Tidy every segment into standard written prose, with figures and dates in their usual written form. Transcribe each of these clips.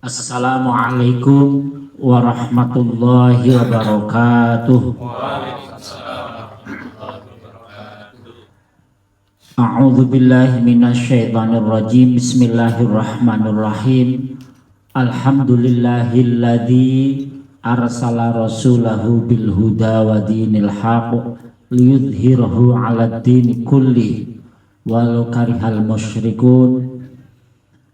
Assalamualaikum warahmatullahi wabarakatuh. A'udzu billahi minasyaitonir rajim. Bismillahirrahmanirrahim. Alhamdulillahilladzi arsala rasulahu bil huda wa dinil haqq liyudhhirahu 'alad dini kulli walau karihal musyrikun.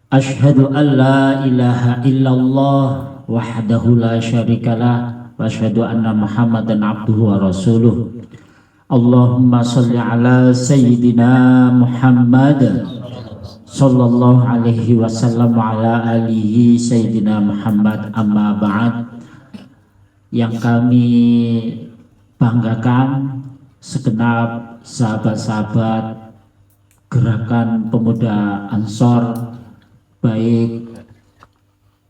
Asyhadu an la ilaha illallah wahdahu la syarikalah wa asyhadu anna Muhammadan abduhu wa rasuluh. Allahumma sholli ala sayyidina Muhammad sallallahu alaihi wasallam wa ala alihi sayyidina Muhammad, amma ba'd. Yang kami banggakan segenap sahabat-sahabat Gerakan Pemuda Ansor, baik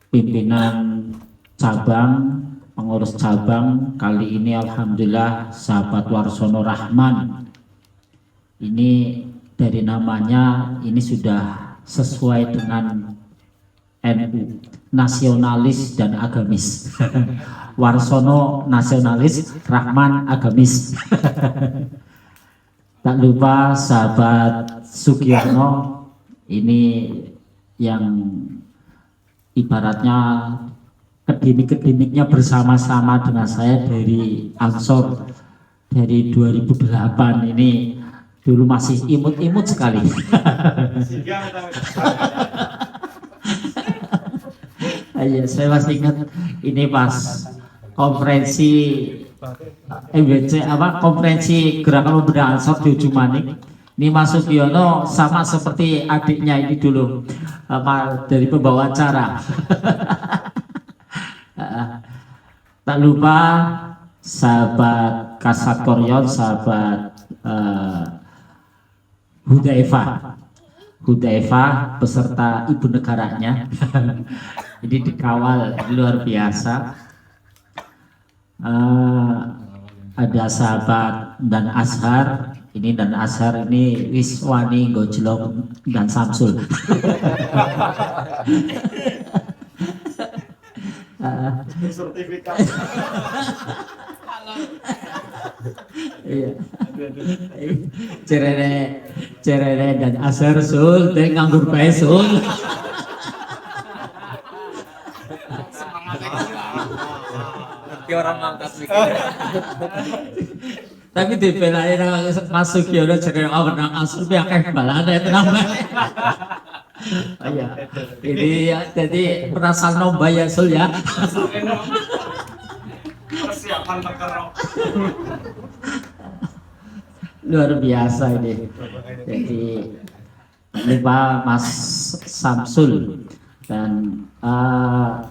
pimpinan cabang, pengurus cabang. Kali ini alhamdulillah sahabat Warsono Rahman, ini dari namanya ini sudah sesuai dengan NU, nasionalis dan agamis. Warsono nasionalis, Rahman agamis. Tak lupa sahabat Sugiono, ini yang ibaratnya kedimik-kedimiknya bersama-sama dengan saya dari Ansor dari 2008. Ini dulu masih imut-imut sekali. Iya, saya masih ingat ini pas konferensi MBC konferensi Gerakan Pemuda Ansor di Ujung Manik. Ini Mas Sugiono sama seperti adiknya ini dulu dari pembawa acara. Tak lupa sahabat Kasat Koryon, sahabat Hudzaifah beserta ibu negaranya. Ini dikawal luar biasa. Ada sahabat dan Azhar. Ini dan Azhar ini Wiswani Gojlong dan Samsul. Sertifikat. Iya. Cerere dan Azhar sul, teh nganggur bae sul. Orang ngangkat mikir. Tapi dibelain Mas Sugiono cerita orang asal biar kayak balada tenang banget. Iya, ini ya, jadi perasaan nomba ya sul ya. Persiapan terkerok. Luar biasa ini. Jadi lupa Mas Samsul dan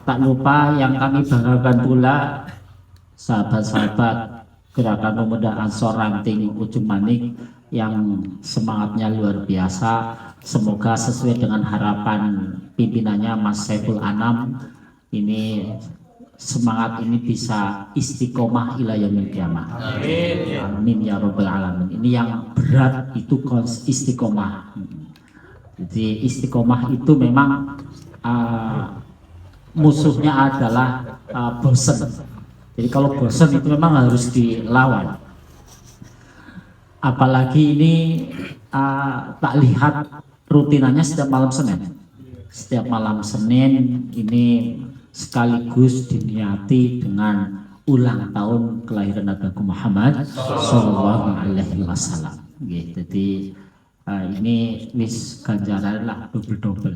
tak lupa yang kami banggakan pula sahabat-sahabat Gerakan Pemuda Ansor Ranting Ujung Manik yang semangatnya luar biasa. Semoga sesuai dengan harapan pimpinannya Mas Saiful Anam, ini semangat ini bisa istiqomah ila yaumil qiyamah. Amin. Amin ya rabbal alamin. Ini yang berat itu istiqomah. Jadi istiqomah itu memang musuhnya adalah bosan. Jadi kalau bosan itu memang harus dilawan. Apalagi ini tak lihat rutinannya setiap malam Senin. Setiap malam Senin ini sekaligus diniati dengan ulang tahun kelahiran Nabi Muhammad Sallallahu Alaihi Wasallam. Jadi ini wis ganjaran lah double.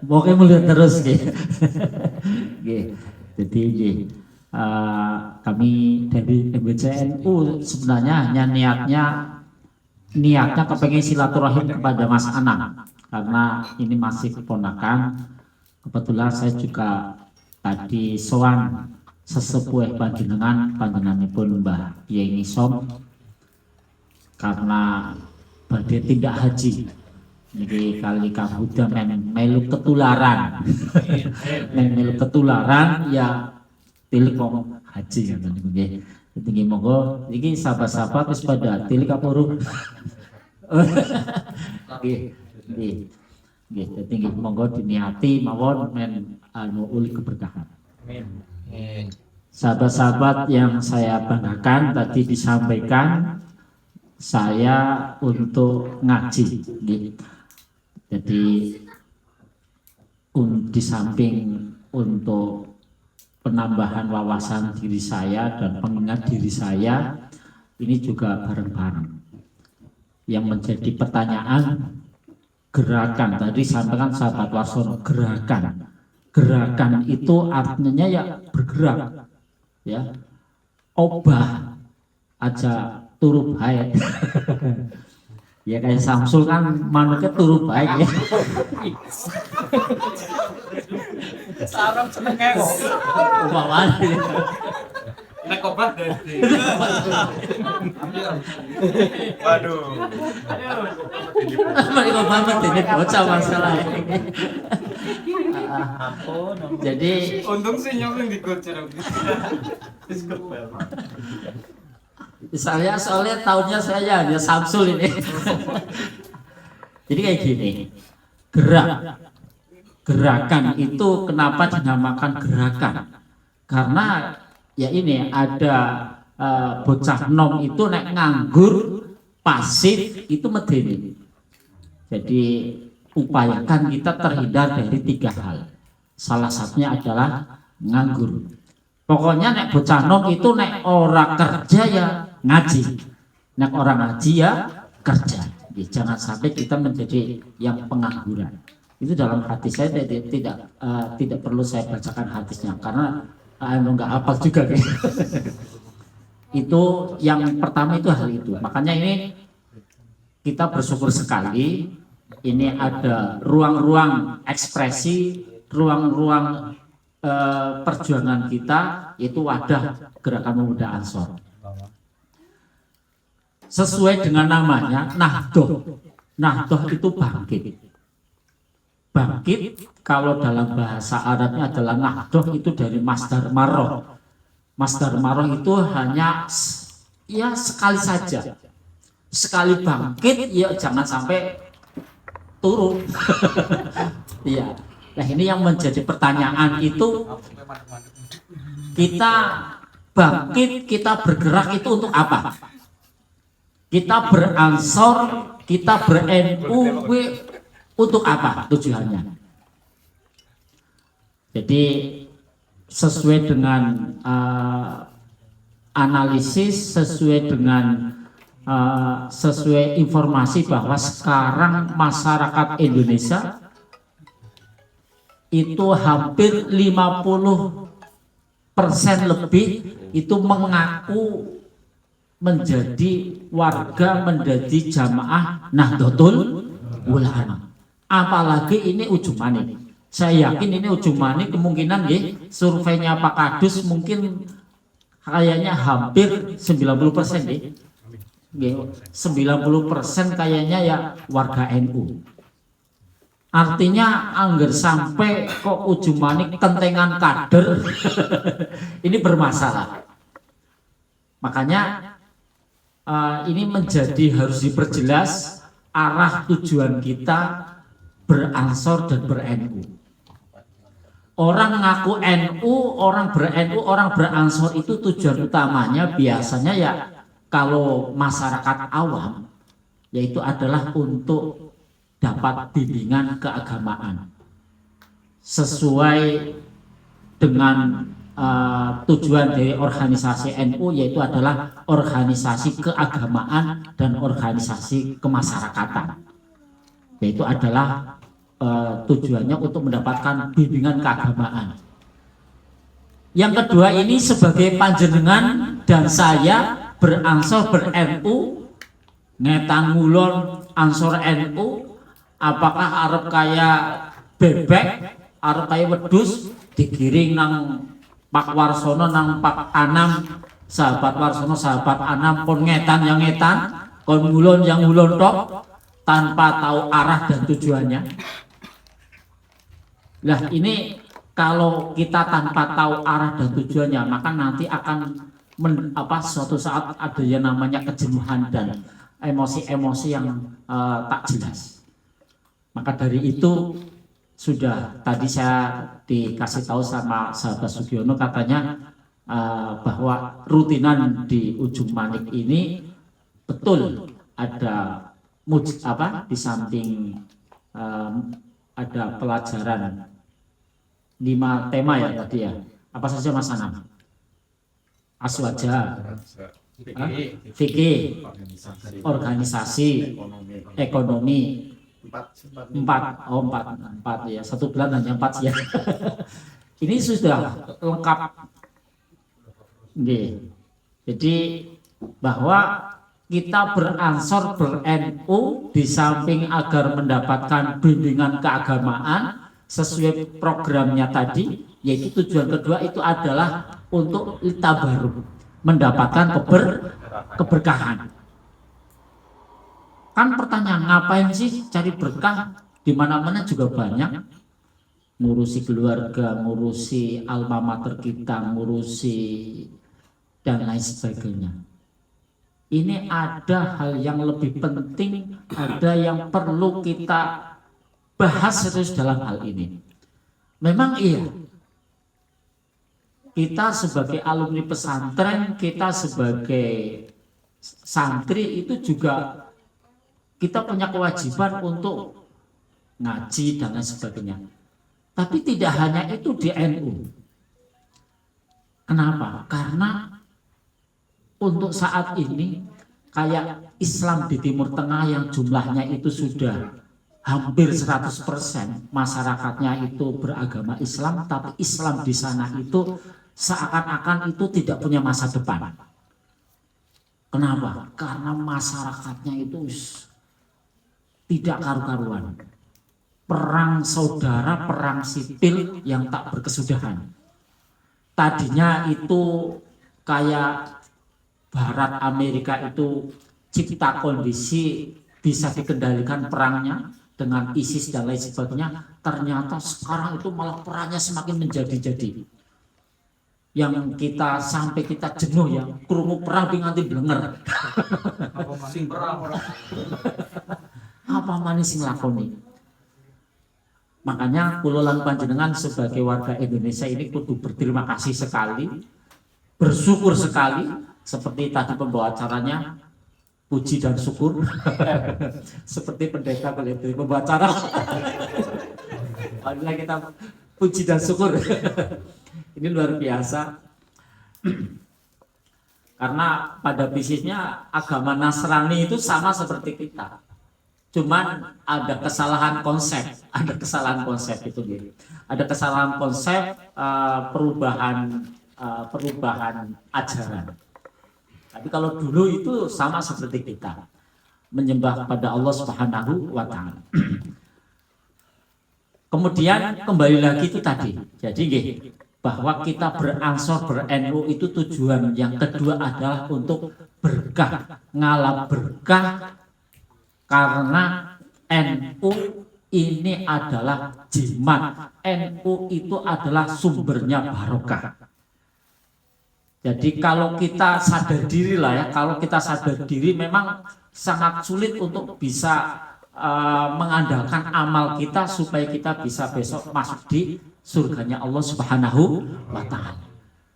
Pokoknya mulai terus gitu. Jadi kami dari MBCNU sebenarnya hanya niatnya kepengen silaturahim kepada Mas Anang, karena ini masih keponakan. Kebetulan saya juga tadi sowan sesepuh panjenengan panjenenganipun Mbah Yeni Som karena badhe tindak haji. Jadi kali kabuda melu ketularan. Melu ketularan ya tilkom haji ngoten niku nggih. Tinggi monggo iki sahabat-sahabat wis pada tilik apa urung? Nggih. Nggih, dadi nggih monggo diniati mawon men uli keberkahan. Amin. Sahabat-sahabat yang saya banggakan tadi disampaikan saya untuk ngaji, nggih. Jadi di samping untuk penambahan wawasan diri saya dan pengingat diri saya, ini juga bareng-bareng. Yang menjadi pertanyaan gerakan tadi sampaikan sahabat Warsono, gerakan itu artinya ya bergerak, ya obah aja turu baik. Ya kayak Samsul kan manuknya turu baik ya. Sarang senengnya kok. Umpamanya Nek obat dari. Waduh. mereka banget ini bocah masalah ini. Jadi Untung sih nyolong di gocor. Wis kepel. soalnya tahunnya saya hanya Samsul ini. Jadi kayak gini, gerakan itu kenapa dinamakan gerakan? Karena ya ini ada bocah nom itu nek nganggur pasif itu medeni. Jadi upayakan kita terhindar dari 3 hal. Salah satunya adalah nganggur. Pokoknya nek bocah nom itu nek ora kerja ya ngaji, nek orang ngaji ya kerja. Jangan sampai kita menjadi yang pengangguran. Itu dalam hati saya tidak perlu saya bacakan hadisnya karena nggak hafal juga. Itu yang pertama itu hal itu. Makanya ini kita bersyukur sekali. Ini ada ruang-ruang ekspresi, ruang-ruang perjuangan kita, yaitu wadah Gerakan Pemuda Ansor. Sesuai dengan namanya, Nahdoh. Nahdoh itu bangkit. Bangkit kalau dalam bahasa Arabnya adalah nahdoh itu dari masdar maroh. Masdar maroh itu hanya ya sekali saja. Sekali bangkit ya jangan sampai turun. Iya. Nah ini yang menjadi pertanyaan itu, kita bangkit, kita bergerak itu untuk apa? Kita beransor, kita ber-NU untuk apa tujuannya? Jadi sesuai dengan analisis, sesuai informasi bahwa sekarang masyarakat Indonesia itu hampir 50% lebih itu mengaku menjadi warga, menjadi jamaah Nahdlatul Ulama. Apalagi ini Ujung Manik. Saya yakin ini Ujung Manik kemungkinan ya surveinya Pak Kadus mungkin kayaknya hampir 90% ya. 90% kayaknya ya warga NU. Artinya angger sampai kok Ujung Manik kentengan kader ini bermasalah. Makanya ini menjadi harus diperjelas arah tujuan kita beransor dan ber-NU. Orang ngaku NU, orang ber-NU, orang beransor itu tujuan utamanya biasanya ya kalau masyarakat awam yaitu adalah untuk dapat bimbingan keagamaan sesuai dengan tujuan dari organisasi NU yaitu adalah organisasi keagamaan dan organisasi kemasyarakatan, yaitu adalah tujuannya untuk mendapatkan bimbingan keagamaan. Yang kedua ini sebagai panjenengan dan saya beransor ber-NU, ngetan ngulon ansor NU, apakah arep kaya bebek, arep kaya wedus digiring nang Pak Warsono nang Pak Anam, sahabat Warsono, sahabat Anam pun ngetan yang ngetan, kon ngulon yang ngulon tok tanpa tahu arah dan tujuannya. Nah ini kalau kita tanpa tahu arah dan tujuannya, maka nanti akan suatu saat ada yang namanya kejenuhan dan emosi-emosi yang tak jelas. Maka dari itu sudah tadi saya dikasih tahu sama sahabat Sugiono katanya bahwa rutinan di Ujung Manik ini betul ada di samping ada pelajaran 5 tema ya tadi ya. Apa saja Mas Anam? Aswaja, fikih, organisasi, ekonomi. Empat ya, 1 bulan hanya 4 ya. Ini sudah lengkap. Jadi bahwa kita beransor ber-NU di samping agar mendapatkan bimbingan keagamaan sesuai programnya tadi, yaitu tujuan kedua itu adalah untuk tabaruk, mendapatkan keberkahan. Kan pertanyaan, ngapain sih cari berkah? Di mana-mana juga banyak, ngurusi keluarga, ngurusi alma mater kita, ngurusi dan lain sebagainya. Ini ada hal yang lebih penting, ada yang perlu kita bahas serius dalam hal ini. Memang iya, kita sebagai alumni pesantren, kita sebagai santri itu juga kita punya kewajiban untuk ngaji dan lain sebagainya. Tapi tidak hanya itu di NU. Kenapa? Karena untuk saat ini kayak Islam di Timur Tengah yang jumlahnya itu sudah hampir 100% masyarakatnya itu beragama Islam, tapi Islam di sana itu seakan-akan itu tidak punya masa depan. Kenapa? Karena masyarakatnya itu tidak karu-karuan. Perang saudara, perang sipil yang tak berkesudahan. Tadinya itu kayak Barat Amerika itu cipta kondisi bisa dikendalikan perangnya dengan ISIS dan lain sebagainya. Ternyata sekarang itu malah perangnya semakin menjadi-jadi. Yang kita sampai kita jenuh ya, krungu perang nganti blenger. Apa manis sing lakoni. Makanya kula lan panjenengan sebagai warga Indonesia ini kudu berterima kasih sekali, bersyukur sekali, seperti tadi pembawa acaranya puji dan syukur. Seperti pendeta pembawa acara. Marilah kita puji dan syukur. Ini luar biasa. Karena pada bisnisnya agama Nasrani itu sama seperti kita. Cuman ada kesalahan konsep, itu gitu. Ada kesalahan konsep perubahan ajaran. Tapi kalau dulu itu sama seperti kita, menyembah pada Allah Subhanahu wa Ta'ala. Kemudian kembali lagi itu tadi. Jadi bahwa kita beransor ber-NU itu tujuan yang kedua adalah untuk berkah, ngalap berkah. Karena NU ini adalah jimat, NU itu adalah sumbernya barokah. Jadi kalau kita sadar diri lah ya, kalau kita sadar diri memang sangat sulit untuk bisa mengandalkan amal kita supaya kita bisa besok masuk di surganya Allah Subhanahu wa Ta'ala.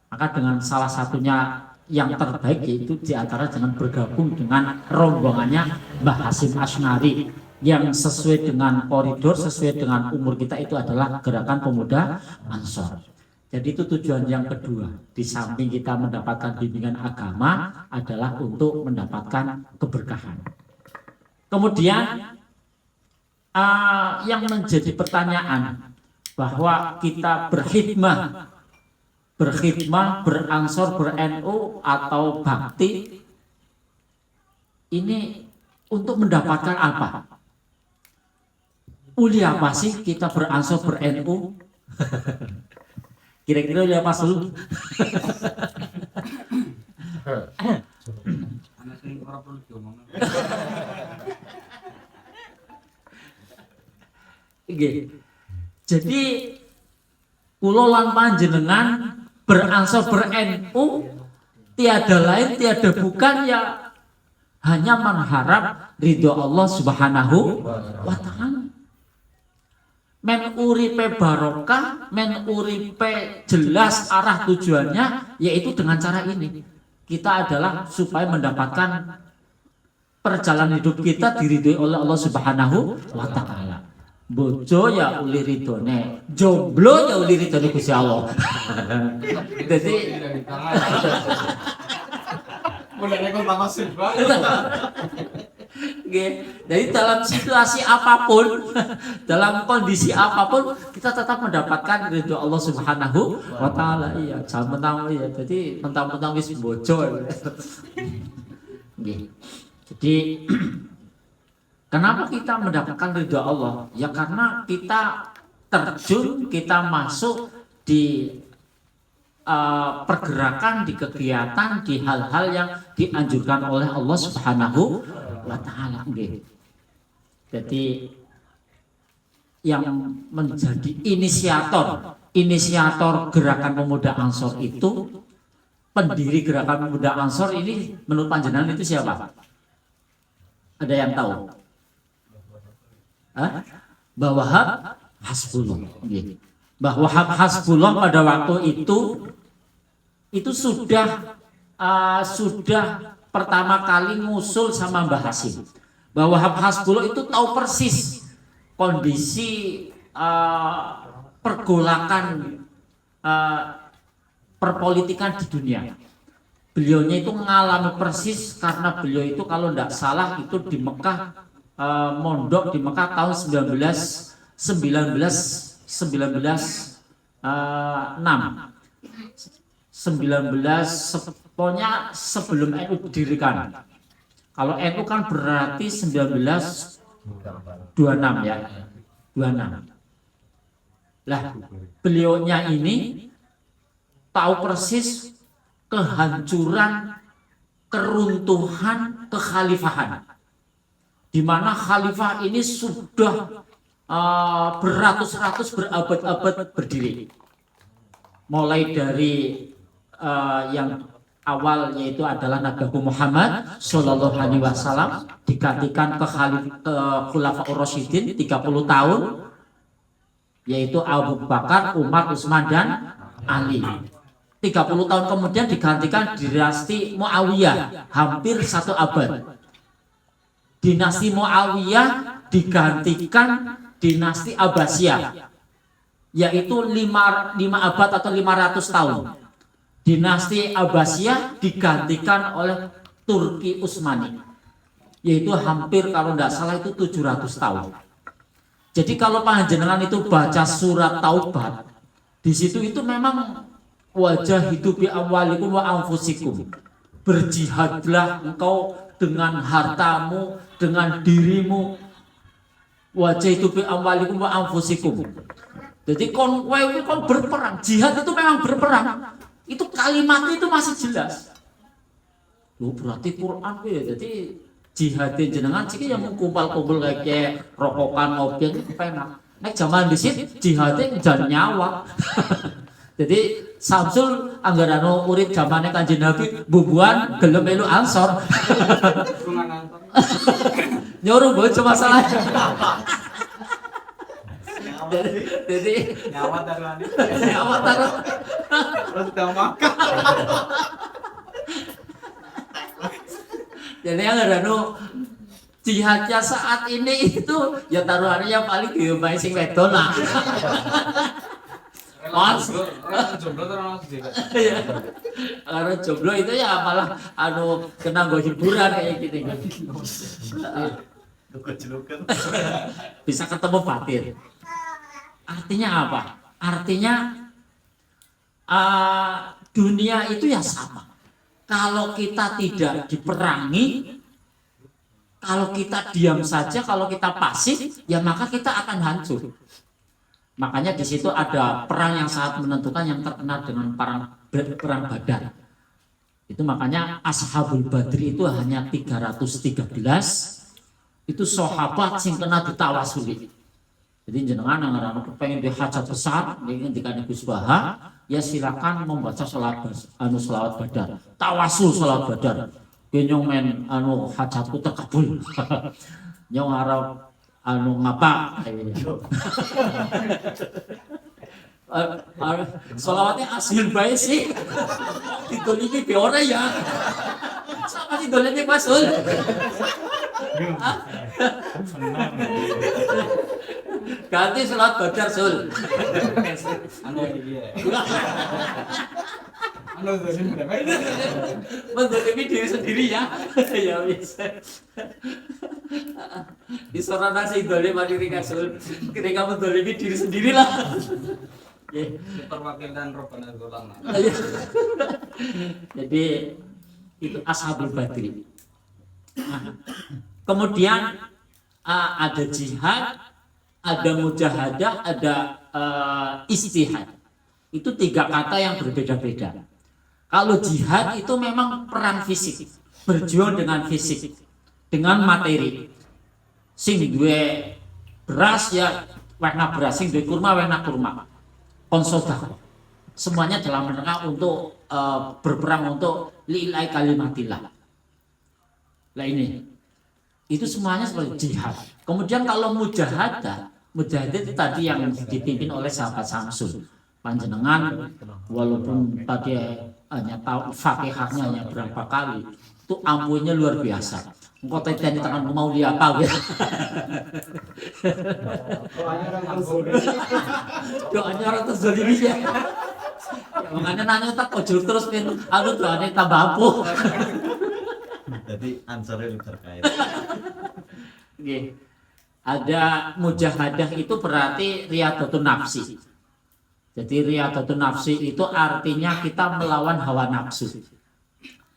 Maka dengan salah satunya yang terbaik yaitu diantara dengan bergabung dengan rombongannya Mbah Hasyim Asy'ari yang sesuai dengan koridor, sesuai dengan umur kita itu adalah Gerakan Pemuda Ansor. Jadi itu tujuan yang kedua, di samping kita mendapatkan bimbingan agama adalah untuk mendapatkan keberkahan. Kemudian yang menjadi pertanyaan bahwa kita berkhidmah, beransor, ber-NU atau bakti ini untuk mendapatkan apa? Uli apa sih kita beransor, ber-NU? Kira-kira uli apa dulu? Jadi kula lan panjenengan beransor ber-NU tiada lain tiada bukan ya hanya mengharap ridho Allah Subhanahu wa Ta'ala. men uripe barokah, men uripe jelas arah tujuannya, yaitu dengan cara ini. Kita adalah supaya mendapatkan perjalanan hidup kita diridhoi oleh Allah Subhanahu wa taala. Bojo ya uli ridhone, jomblo ya uli ridhone Gusti Allah. Jadi Mulai kok tambah sibuk. Nggih. Jadi dalam situasi apapun, dalam kondisi apapun, kita tetap mendapatkan ridho Allah Subhanahu wa taala. Iya, jangan mentang ya. Jadi mentang-mentang wis bojo. Nggih. Jadi kenapa kita mendapatkan ridho Allah? Ya karena kita terjun, kita masuk di pergerakan, di kegiatan, di hal-hal yang dianjurkan oleh Allah Subhanahu wa taala. Jadi yang menjadi inisiator gerakan pemuda Ansor itu, pendiri gerakan pemuda Ansor ini menurut panjenengan itu siapa? Ada yang tahu? Mbah Wahab Hasbullah. Mbah Wahab Hasbullah pada waktu itu sudah pertama kali ngusul sama Mbah Hasim. Mbah Wahab Hasbullah itu tahu persis kondisi pergolakan perpolitikan di dunia. Beliaunya itu mengalami persis karena beliau itu kalau tidak salah itu di Mekah, mondok di Mekah tahun 19 pokoknya sebelum NU didirikan. Kalau NU kan berarti 1926 ya, 26. Lah, beliaunya ini tahu persis kehancuran, keruntuhan kekhalifahan, di mana khalifah ini sudah beratus-ratus, berabad-abad berdiri. Mulai dari yang awal yaitu adalah Nabi Muhammad Shallallahu Alaihi Wasallam digantikan ke Khulafaur Rasyidin 30 tahun, yaitu Abu Bakar, Umar, Utsman dan Ali. 30 tahun kemudian digantikan dinasti Muawiyah, hampir 1 abad. Dinasti Muawiyah digantikan dinasti Abbasiyah, yaitu 5 abad atau 500 tahun. Dinasti Abbasiyah digantikan oleh Turki Utsmani, yaitu hampir kalau tidak salah itu 700 tahun. Jadi kalau panjenengan itu baca surat Taubat, di situ itu memang wajah hidup bi amwalikum wa anfusikum. Berjihadlah engkau dengan hartamu, dengan dirimu. Wajah hidup bi amwalikum wa anfusikum. Jadi kon berperang, jihad itu memang berperang. Itu kalimatnya itu masih jelas. Loh, berarti Quran ya. Jadi jihadin jenengan ciki yang kumpul-kumpul kayak rokokan ngopi itu penak. Nek zaman disit jihadin jan nyawa. Jadi Samsul anggarano urip zamane Kanjeng Nabi bubuan gelem melu Ansor. Nyuruh bojo masalah. Jadi Nyawa taruhan. nyawa taruh. Terus kita makan. Jadi yang ada jihadnya saat ini itu ya taruhannya yang paling diomai sing wedon lah. Mas, Jomblo terus juga. karena jomblo itu ya malah kena gue hiburan kayak gini. Bisa ketemu batin. Artinya apa? Artinya dunia itu ya sama. Kalau kita tidak diperangi, kalau kita diam saja, kalau kita pasif, ya maka kita akan hancur. Makanya di situ ada perang yang sangat menentukan yang terkenal dengan perang Badar. Itu makanya Ashabul Badri itu hanya 313. Itu sahabat sing kena ditawasuli. Jadi jenengan yang pengen di hajat besar, ingin dikane Gus Baha, ya silakan membaca selawat Badar. Tawasul selawat Badar. Nyong men hajatku terkabul. Nyong harap anu ngapa solawatnya asin baik sih ditolimi be ora ya sama ditolimi Mas Sul ganti sholat badar Sul Anu dia. Anu dari berapa? mendolimi diri sendiri ya ya bisa di seorang nasi dolim diri Sul ketika mendolimi diri sendiri lah. Perwakilan Robbana Golang. Jadi itu Ashabul Badri. Nah, kemudian ada jihad, ada mujahadah, ada istihad. Itu 3 kata yang berbeda-beda. Kalau jihad itu memang perang fisik, berjuang dengan fisik, dengan materi. Sing duwe beras ya warna beras, sing duwe kurma warna kurma. Konsodah. Semuanya dalam rangka untuk berperang untuk lillahi kalimatillah. Lah ini. Itu semuanya seperti jihad. Kemudian kalau mujahadah itu tadi yang dipimpin oleh sahabat Samsul. Panjenengan walaupun tadi hanya tahu Fatihahnya hanya berapa kali, itu ampunya luar biasa. Engkau tadi tangan mau dia apa ya? Doanya orang terzalimi ya. Makanya nanya tak ojol terus kan, aduh doanya tambah ampuh. Jadi answernya lebih terkait. Oke. Ada mujahadah itu berarti riyadhatun nafsi. Jadi riyadhatun nafsi itu artinya kita melawan hawa nafsu.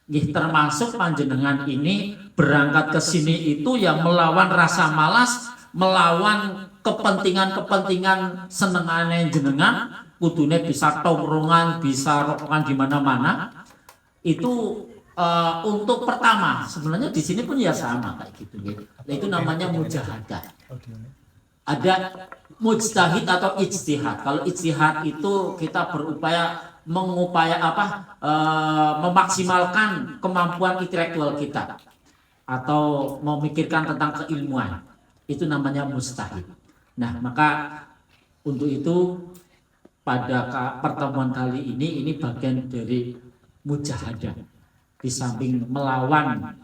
Termasuk panjenengan ini berangkat ke sini itu yang melawan rasa malas, melawan kepentingan-kepentingan senengane jenengan, kudune bisa tongkrongan, bisa rokokan di mana-mana. Itu untuk pertama, sebenarnya di sini pun ya sama kayak gitu. Itu namanya mujahadah. Ada mujtahid atau ijtihad. Kalau ijtihad itu kita berupaya memaksimalkan kemampuan intelektual kita atau memikirkan tentang keilmuan. Itu namanya mujtahid. Nah, maka untuk itu pada pertemuan kali ini bagian dari mujahadah. Di samping melawan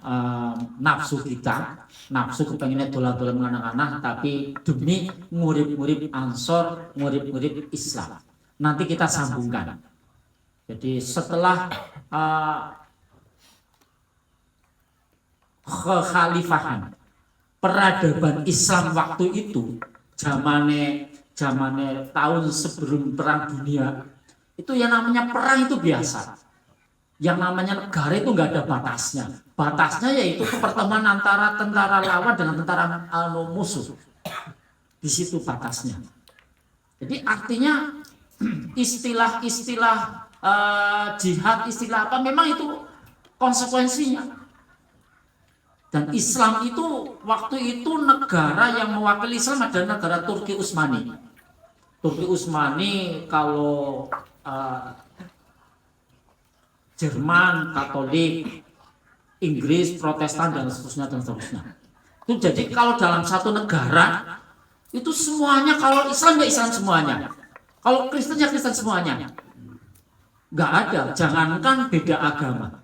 nafsu kita, nafsu kepengennya dolan-dolan anak-anak, tapi demi murid-murid Ansor, murid-murid Islam. Nanti kita sambungkan. Jadi setelah kekhalifahan, peradaban Islam waktu itu, zamane tahun sebelum perang dunia, itu yang namanya perang itu biasa. Yang namanya negara itu nggak ada batasnya. Batasnya yaitu pertemuan antara tentara lawan dengan tentara musuh. Di situ batasnya. Jadi artinya istilah-istilah jihad, istilah apa memang itu konsekuensinya. Dan Islam itu waktu itu negara yang mewakili Islam adalah negara Turki Utsmani. Turki Utsmani kalau Jerman, Katolik, Inggris, Protestan dan seterusnya. Itu jadi kalau dalam satu negara itu semuanya, kalau Islam ya Islam semuanya, kalau Kristen ya Kristen semuanya. Nggak ada, jangankan beda agama,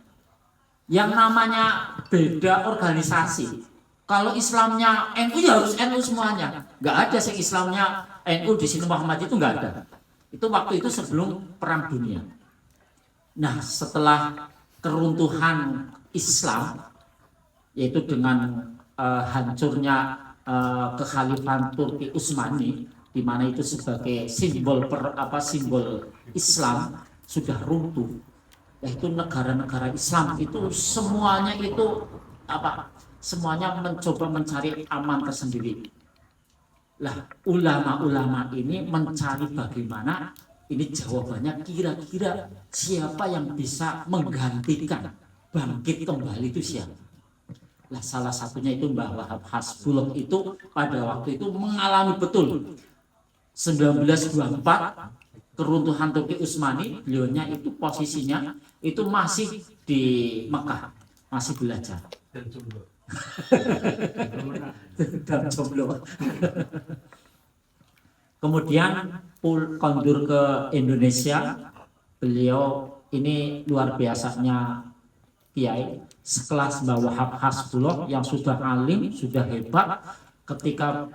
yang namanya beda organisasi. Kalau Islamnya NU ya harus NU semuanya. Nggak ada sih Islamnya NU di sini Muhammad itu nggak ada. Itu waktu itu sebelum Perang Dunia. Nah, setelah keruntuhan Islam, yaitu dengan hancurnya kekhalifahan Turki Utsmani, di mana itu sebagai simbol simbol Islam sudah runtuh, yaitu negara-negara Islam itu semuanya itu semuanya mencoba mencari aman tersendiri. Lah, ulama-ulama ini mencari bagaimana. Ini jawabannya kira-kira siapa yang bisa menggantikan bangkit kembali itu siapa? Nah, salah satunya itu Mbah Wahab Hasbullah itu pada waktu itu mengalami betul 1924 keruntuhan Turki Utsmani. Beliaunya itu posisinya itu masih di Mekah, masih belajar. Dan jomblo. Kemudian kondur ke Indonesia, beliau ini luar biasanya kiai sekelas Mbah Wahab Hasbullah yang sudah alim, sudah hebat, ketika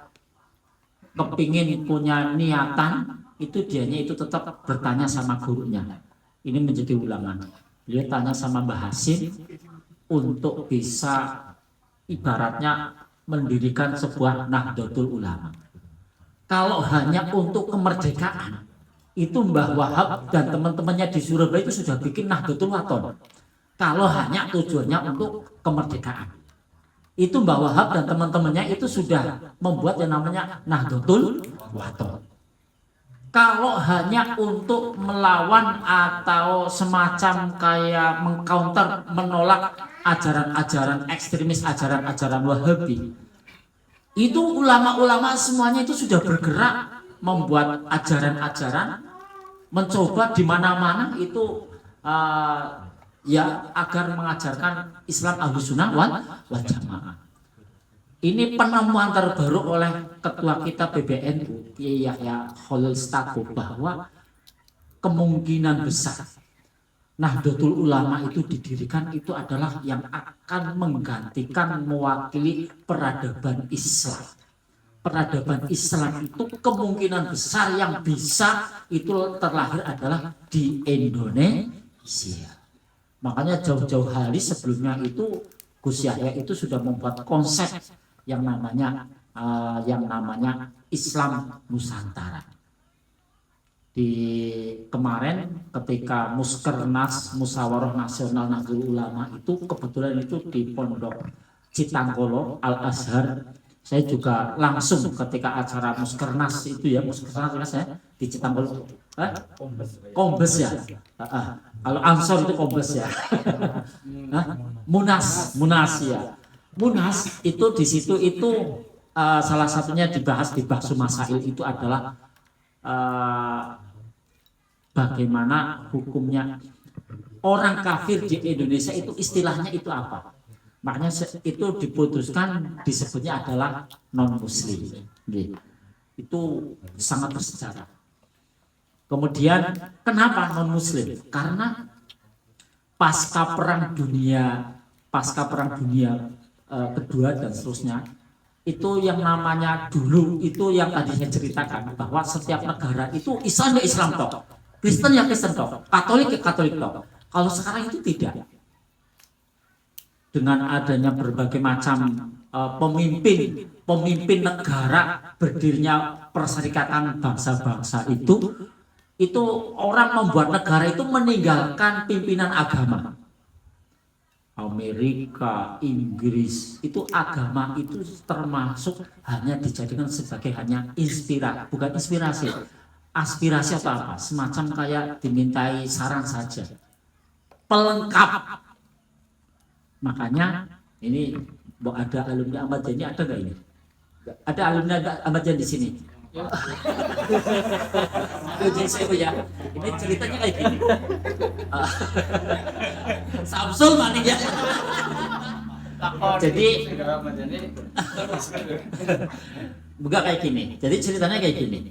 kepingin punya niatan itu dianya itu tetap bertanya sama gurunya. Ini menjadi ulangan. Beliau tanya sama Mbah Hasim untuk bisa ibaratnya mendirikan sebuah Nahdlatul Ulama. Kalau hanya untuk kemerdekaan, itu Mbah Wahab dan teman-temannya di Surabaya itu sudah bikin Nahdlatul Wathon. Kalau hanya tujuannya untuk kemerdekaan, itu Mbah Wahab dan teman-temannya itu sudah membuat yang namanya Nahdlatul Wathon. Kalau hanya untuk melawan atau semacam kayak mengcounter, menolak ajaran-ajaran ekstremis, ajaran-ajaran Wahabi, itu ulama-ulama semuanya itu sudah bergerak membuat ajaran-ajaran, mencoba di mana-mana itu ya agar mengajarkan Islam Ahlussunnah wal Jamaah. Ini penemuan terbaru oleh Ketua kita PBNU, Kiai Yahya Khalil Stakuf, bahwa kemungkinan besar Nahdlatul Ulama itu didirikan itu adalah yang akan menggantikan, mewakili peradaban Islam. Peradaban Islam itu kemungkinan besar yang bisa itu terlahir adalah di Indonesia. Makanya jauh-jauh hari sebelumnya itu Gus Yahya itu sudah membuat konsep yang namanya Islam Nusantara. Di kemarin ketika Muskernas Musyawarah Nasional Nahdlatul Ulama itu kebetulan itu di Pondok Citanggolo Al Azhar, saya juga langsung ketika acara Muskernas itu ya, Muskernas ya di Citanggolo, Kombes ya, kalau Ansor itu Kombes ya, Munas ya. Munas itu di situ itu salah satunya dibahas di Bahsu Masail itu adalah bagaimana hukumnya orang kafir di Indonesia itu istilahnya itu apa. Makanya itu diputuskan disebutnya adalah non muslim. Itu sangat bersejarah. Kemudian kenapa non muslim? Karena pasca perang dunia kedua dan seterusnya, itu yang namanya dulu itu yang tadi saya ceritakan bahwa setiap negara itu Islam ya Islam toh, Kristen ya Kristen toh, Katolik ya Katolik toh. Kalau sekarang itu tidak. Dengan adanya berbagai macam pemimpin negara, berdirinya Perserikatan Bangsa-Bangsa itu orang membuat negara itu meninggalkan pimpinan agama. Amerika, Inggris, itu agama itu termasuk hanya dijadikan sebagai hanya bukan inspirasi, aspirasi atau apa, semacam kayak dimintai saran saja, pelengkap. Makanya ini ada alumni Ahmad Yani, ada nggak ini? Ada alumni Ahmad Yani di sini? Ya. Ini ceritanya kayak gini. Samsul maning ya. Jadi bukan kayak gini. Jadi ceritanya kayak gini.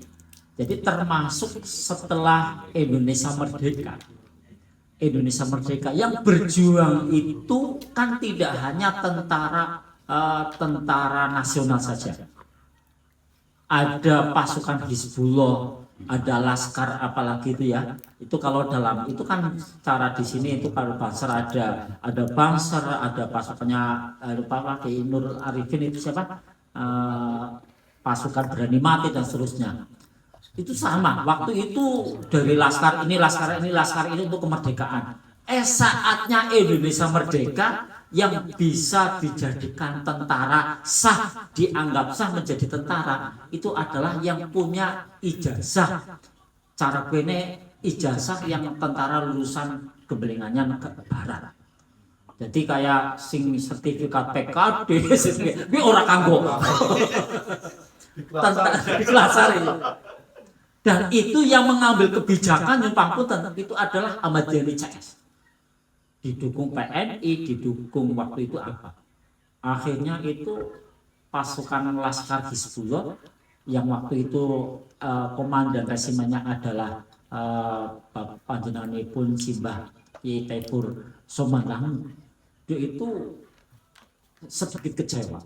Jadi termasuk setelah Indonesia merdeka yang berjuang itu kan tidak hanya tentara nasional saja. Ada pasukan Hizbullah, ada laskar apalagi itu ya. Itu kalau dalam itu kan cara di sini itu kalau Banser ada Banser, ada pasukannya lupa di Nur Arifin itu siapa? Pasukan berani mati dan seterusnya. Itu sama. Waktu itu dari laskar ini untuk kemerdekaan. Saatnya Indonesia merdeka, yang bisa dijadikan tentara sah, dianggap sah menjadi tentara itu adalah yang punya ijazah. Cara kene ijazah yang tentara lulusan gebelingannya negara barat. Jadi kayak sing sertifikat PKD, ini orang kanggo. Dikelasari. Dan itu yang mengambil kebijakan yang pangkutan itu adalah Ahmad Yani CS. Didukung PNI, didukung waktu itu apa? Akhirnya itu pasukan Laskar Hizbullah yang waktu itu komandan resimennya adalah panjenenganipun Simbah Kiai Taifur Somanlang, dia itu sedikit kecewa.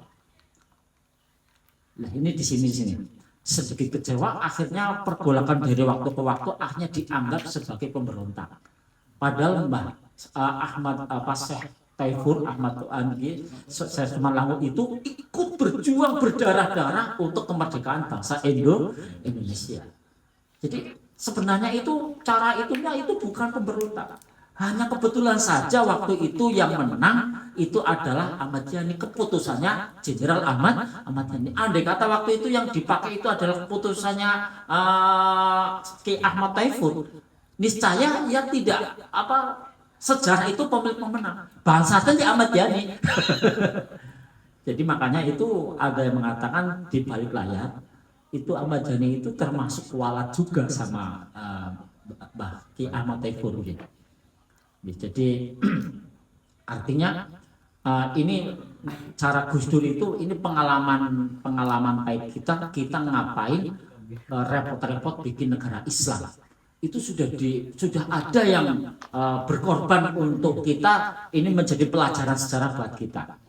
Nah ini di sini sedikit kecewa, akhirnya pergolakan dari waktu ke waktu akhirnya dianggap sebagai pemberontak. Padahal Mbah Ahmad Syekh Taifur Ahmad Tuangi Syekh Somanlangu itu ikut berjuang berdarah-darah untuk kemerdekaan bangsa Indonesia. Jadi sebenarnya itu cara itunya itu bukan pemberontak. Hanya kebetulan saja waktu itu yang menang itu adalah Ahmad Yani, keputusannya Jenderal Ahmad Yani. Andai kata waktu itu yang dipakai itu adalah keputusannya Ki Ahmad Taifur, niscaya ya tidak sejarah itu pemilik pemenang. Bangsatnya Ahmad Yani. Jadi makanya itu ada yang mengatakan di balik layar itu Ahmad Yani itu termasuk kualat juga sama Mbah Ki Ahmad Taifur gitu. Jadi artinya ini cara Gus Dur itu ini pengalaman baik kita ngapain repot-repot bikin negara Islam. Itu sudah ada yang berkorban untuk kita, ini menjadi pelajaran sejarah buat kita.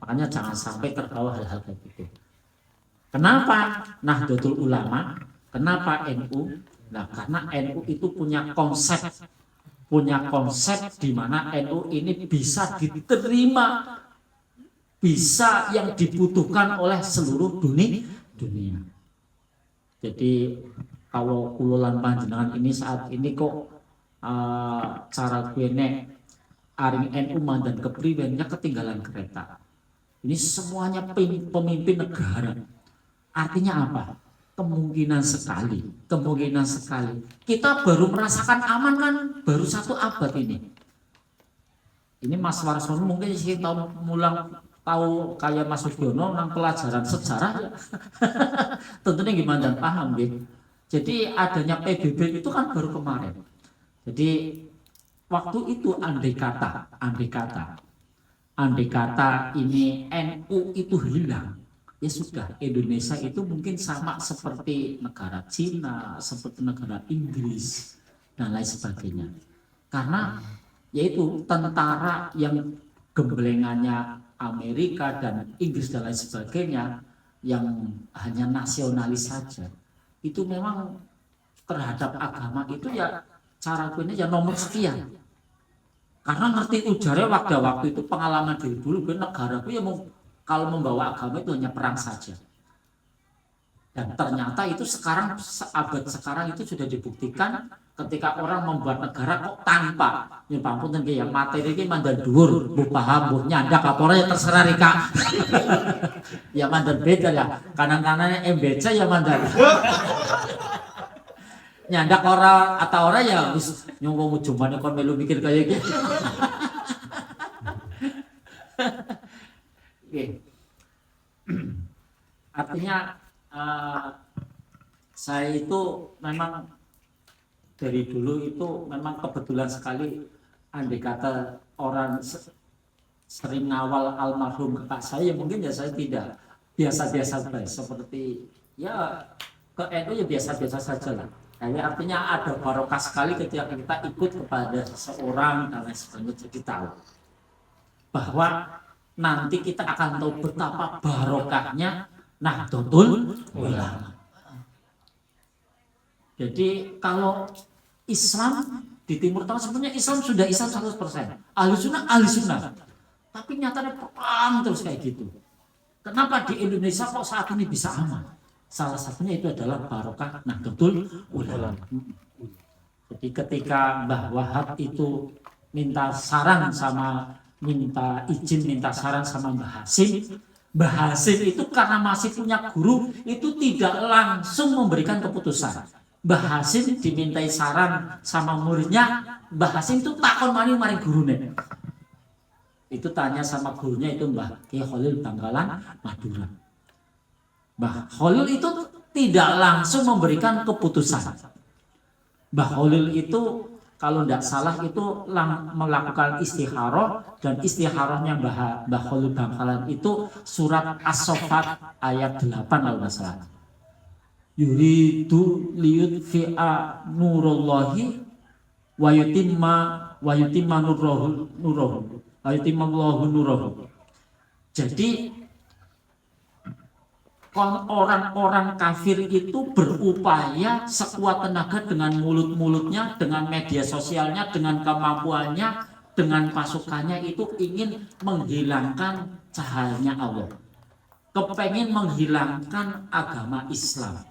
Makanya jangan sampai terbawa hal-hal kayak gitu. Kenapa Nahdlatul Ulama? Kenapa NU? Nah, karena NU itu punya konsep di mana NU ini bisa diterima, bisa yang dibutuhkan oleh seluruh dunia. Jadi kalau kululan panjenengan ini saat ini kok cara gue nek aring NU mandan kepriwennya ketinggalan kereta. Ini semuanya pemimpin negara. Artinya apa? Kemungkinan sekali kita baru merasakan aman kan baru 1 abad ini Mas Warsono mungkin sih tahu kayak Mas Sugiono nang pelajaran sejarah ya. Tentunya gimana dan paham gitu. Jadi adanya PBB itu kan baru kemarin. Jadi waktu itu andai kata ini NU itu hilang, ya sudah, Indonesia itu mungkin sama seperti negara Cina, seperti negara Inggris dan lain sebagainya. Karena yaitu tentara yang gemblengannya Amerika dan Inggris dan lain sebagainya yang hanya nasionalis saja. Itu memang terhadap agama itu ya cara gue ya nomor sekian. Karena ngerti ujarnya waktu itu pengalaman dari dulu gue negara gue ya kalau membawa agama itu hanya perang saja. Dan ternyata itu sekarang abad sekarang itu sudah dibuktikan ketika orang membuat negara kok tanpa ya ampun ya materi ini mandan dhuwur bu paham bu nyandak apa ya terserah Rika. Ya mandan beda ya kanan-kanannya MBC ya mandan. Nyandak orang atau orang ya wis nyunggu ujungane kon melu mikir kayak gitu. Artinya saya itu memang dari dulu itu memang kebetulan sekali andai kata orang sering ngawal almarhum kakak saya mungkin ya saya tidak biasa-biasa baik seperti ya ke NU ya biasa-biasa saja lah. Nah, artinya ada barokah sekali ketika kita ikut kepada seseorang dan lain sebagainya, jadi tahu bahwa nanti kita akan tahu betapa barokahnya Nahdlatul Ulama. Jadi kalau Islam di Timur Tengah sebenarnya Islam sudah Islam 100%. Ahli sunnah. Tapi nyatanya perang terus kayak gitu. Kenapa di Indonesia kok saat ini bisa aman? Salah satunya itu adalah barokah Nahdlatul Ulama. Jadi ketika Mbah Wahab itu minta saran sama minta saran sama Mbah Hasim itu karena masih punya guru itu tidak langsung memberikan keputusan. Mbah Hasim dimintai saran sama muridnya, Mbah Hasim itu takon maring gurune. Itu tanya sama gurunya itu Mbah Kiai Khalil Bangkalan Madura. Mbah Khalil itu tidak langsung memberikan keputusan. Mbah Khalil itu kalau tidak salah itu melakukan istikharah, dan istikharahnya Mbah Khalil Bangkalan itu surat As-Saffat ayat 8 kalau tidak salah. Yuridu liyutfi'a nurullahi wa yutimma nurahu. Jadi orang-orang kafir itu berupaya sekuat tenaga dengan mulut-mulutnya, dengan media sosialnya, dengan kemampuannya, dengan pasukannya itu ingin menghilangkan cahayanya Allah. Kepengen menghilangkan agama Islam,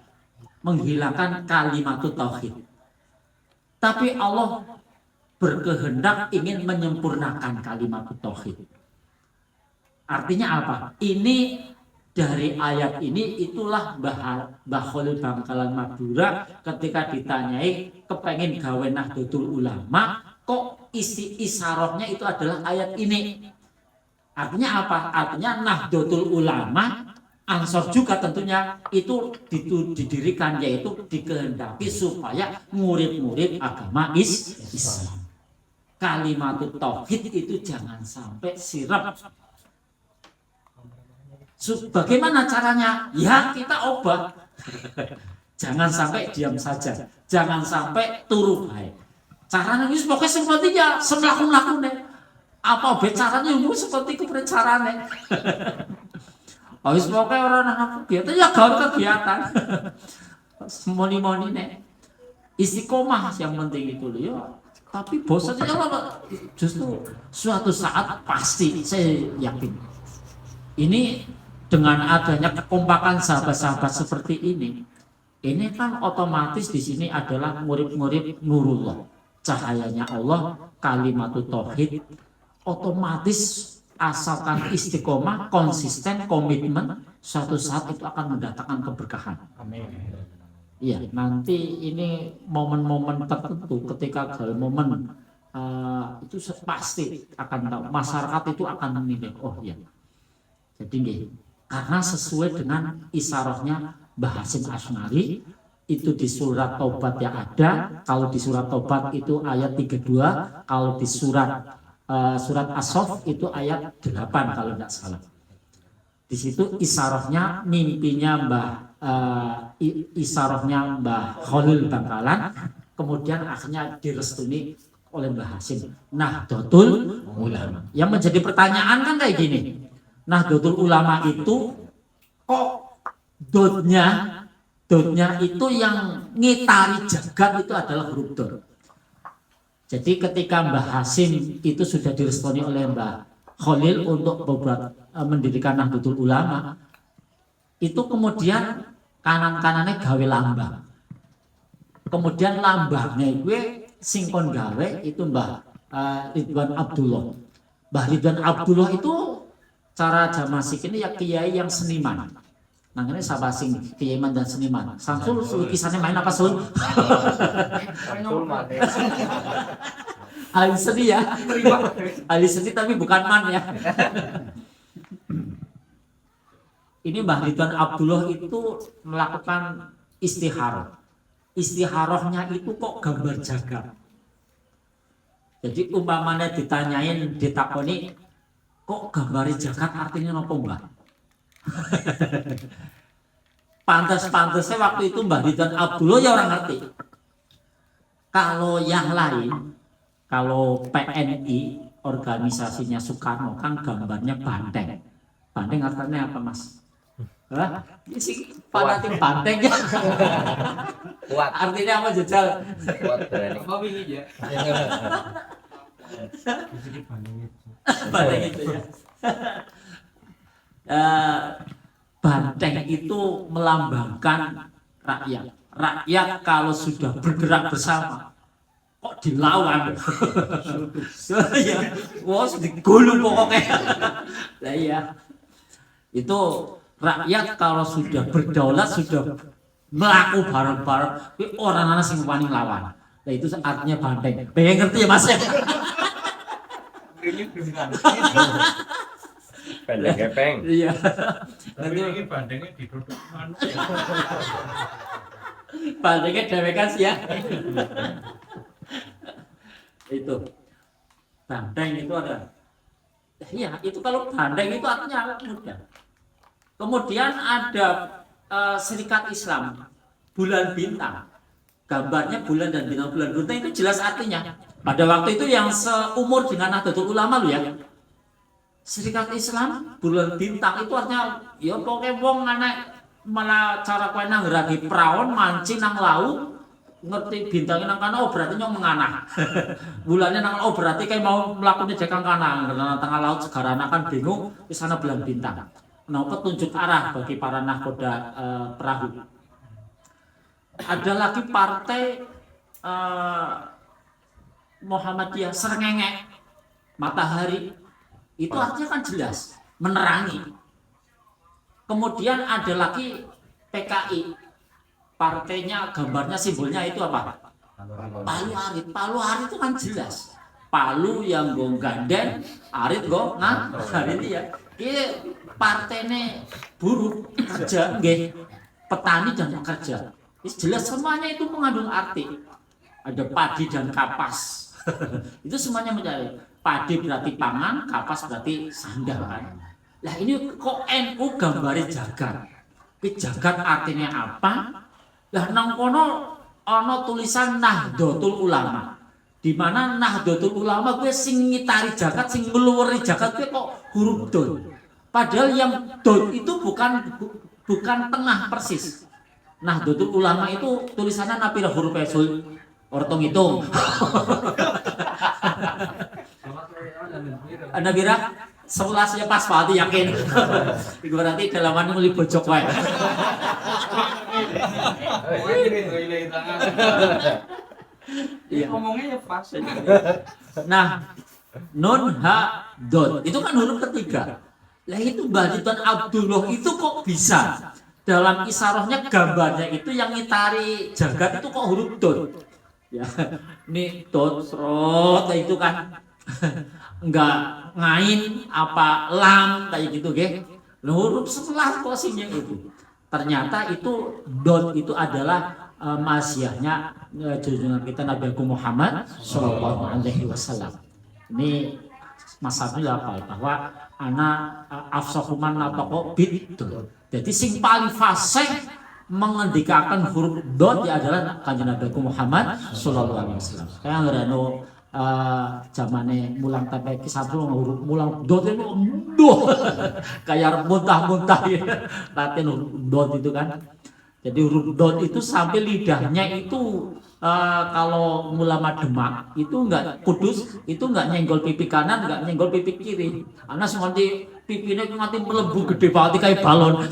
menghilangkan kalimat tauhid. Tapi Allah berkehendak ingin menyempurnakan kalimat tauhid. Artinya apa? Ini dari ayat ini itulah Mbah Khalil Bangkalan Madura ketika ditanyai kepengen gawe Nahdlatul Ulama, kok isi isyaratnya itu adalah ayat ini. Artinya apa? Artinya Nahdlatul Ulama Ansor juga tentunya itu didirikan, yaitu dikehendaki supaya murid-murid agama Islam. Kalimat tauhid itu jangan sampai sirap. Bagaimana caranya? Ya kita ubah. Jangan sampai diam saja. Jangan sampai turu baik. Caranya itu pokoknya sepertinya semlaku-lakune. Apa caranya itu seperti kepercarane. Oh, pokoknya orang kegiatan ya gawe kegiatan. Moni-moni nek. Istiqomah yang penting itu loh ya. Tapi bosannya justru suatu saat pasti saya yakin. Ini dengan adanya kekompakan sahabat-sahabat seperti ini kan otomatis di sini adalah murid-murid Nurullah, cahayanya Allah, kalimatut tauhid. Otomatis asalkan istiqomah, konsisten, komitmen, suatu saat itu akan mendatangkan keberkahan. Amin. Iya, nanti ini momen-momen tertentu ketika momen itu pasti akan tahu, masyarakat itu akan menilai. Oh iya. Jadi nggih, karena sesuai dengan isyarahnya Mbah Hasyim Asy'ari itu di surat Taubat yang ada. Kalau di surat Taubat itu ayat 32, kalau di surat As-Saff itu ayat 8 kalau tidak salah. Di situ isyarahnya mimpinya isyarahnya Mbah Khalil Bangkalan, kemudian akhirnya direstui oleh Mbah Hasyim Nahdlatul Ulama. Yang menjadi pertanyaan kan kayak gini. Nahdlatul Ulama itu kok dotnya itu yang ngitari jagat itu adalah huruf dot. Jadi ketika Mbah Hasyim itu sudah direstui oleh Mbah Khalil untuk mendirikan Nahdlatul Ulama, itu kemudian kanan-kanannya gawe lambang. Kemudian lambangnya gue singkon gawe itu Mbah Ridwan Abdullah. Mbah Ridwan Abdullah itu cara jamaah ini ya kiai yang seniman. Nah ini siapa sing kiai dan seniman? Samsul lukisannya main apa Sul? Ahli seni ya. Ahli seni tapi bukan man ya. Ini Mbah Ridwan Abdullah itu melakukan istikharah. Istikharahnya itu kok gambar jagat. Jadi umpamanya ditanyain, ditakoni, kok gambar jagat artinya apa Mbah? Pantas-pantasnya waktu itu Mbah Ridwan Abdullah ya orang ngerti. Kalau yang lain, kalau PNI organisasinya Soekarno kan gambarnya banteng. Banteng artinya apa Mas? Hah? Isi fanatik banteng ya. Kuat. Artinya apa jejal? Kuat berani. Apa wingi ya? Banteng itu ya. Banteng itu melambangkan rakyat. Rakyat kalau sudah bergerak bersama, kok dilawan? Ya, wah digulung pokoknya. Lah iya. Itu rakyat kalau sudah berdaulat, sudah melaku bareng-bareng, orang-orang sing wani lawan. Nah itu artinya banteng. Pengen ngerti ya Mas ya? Ini beneran. Pendek gepeng. Iya. Tapi ini bandengnya diduduk anu. Bantengnya dhewe kan sih ya. Itu bandeng itu ada. Iya, itu kalau bandeng itu artinya mudah. Kemudian ada Serikat Islam bulan bintang. Gambarnya bulan dan bintang, bulan bintang itu jelas artinya. Pada waktu itu yang seumur dengan Nahdlatul Ulama loh ya. Serikat Islam bulan bintang itu artinya ya pokoknya wong anak malah cara kowe nang ngragi praon mancing nang laut ngerti bintangnya nang kana oh berarti nyong menganah. Bulannya nang oh berarti kayak mau melakukan dekang kana karena tengah laut segarana kan bingung di sana bulan bintang. Nah, petunjuk arah bagi para nahkoda perahu. Ada lagi partai Muhammadiyah Srengenge matahari itu artinya kan jelas menerangi. Kemudian ada lagi PKI partainya gambarnya simbolnya itu apa? Palu arit. Palu arit itu kan jelas. Palu yang go ganden, arit go arit ya. Ini partainya buruh kerja nggih, petani dan pekerja. Jelas semuanya itu mengandung arti. Ada padi dan kapas. Itu semuanya mencari. Padi berarti pangan, kapas berarti sandal kan. Lah ini kok NU gambari jagat. Ki jagat artinya apa? Lah nang kono ana tulisan Nahdlatul Ulama. Di mana Nahdlatul Ulama gue sing ngitari jagat, sing ngeluweri jagat gue kok huruf dot. Padahal yang dot itu bukan tengah persis. Nahdlatul Ulama itu tulisannya napira huruf esul ortong hitung. Anda kira 11 ya pas pati yakin. Iku berarti dalaman nguli bojok wae. Iya ngomongnya ya pas. Nah, nun ha dot itu kan huruf ketiga. Lah itu Mbah Ridwan Abdullah itu kok bisa dalam isarohnya gambarnya itu yang ngitari jagat itu kok huruf dot. Ya, ini dot rot itu kan enggak ngain apa lam kayak gitu nggih. Huruf 11 kosingnya itu. Ternyata itu dot itu adalah masyahnya junjungan kita Nabi Agung Muhammad Shallallahu Alaihi Wasallam. Ini masalahnya apa? Bahwa anak afsahuman natoko bid. Jadi sing paling fasih mengendikakan huruf dot ya adalah kanjeng Nabi Agung Muhammad Shallallahu Alaihi Wasallam. Kayak ngerano zamane mulang sampai kisah huruf mulang dot itu kayak muntah-muntah ya. Latihan huruf dot itu kan. Jadi huruf dot itu sampai lidahnya itu kalau ulama Demak itu enggak kudus, itu enggak nyenggol pipi kanan, enggak nyenggol pipi kiri. Karena seperti pipinya nanti melebu gede banget kayak balon.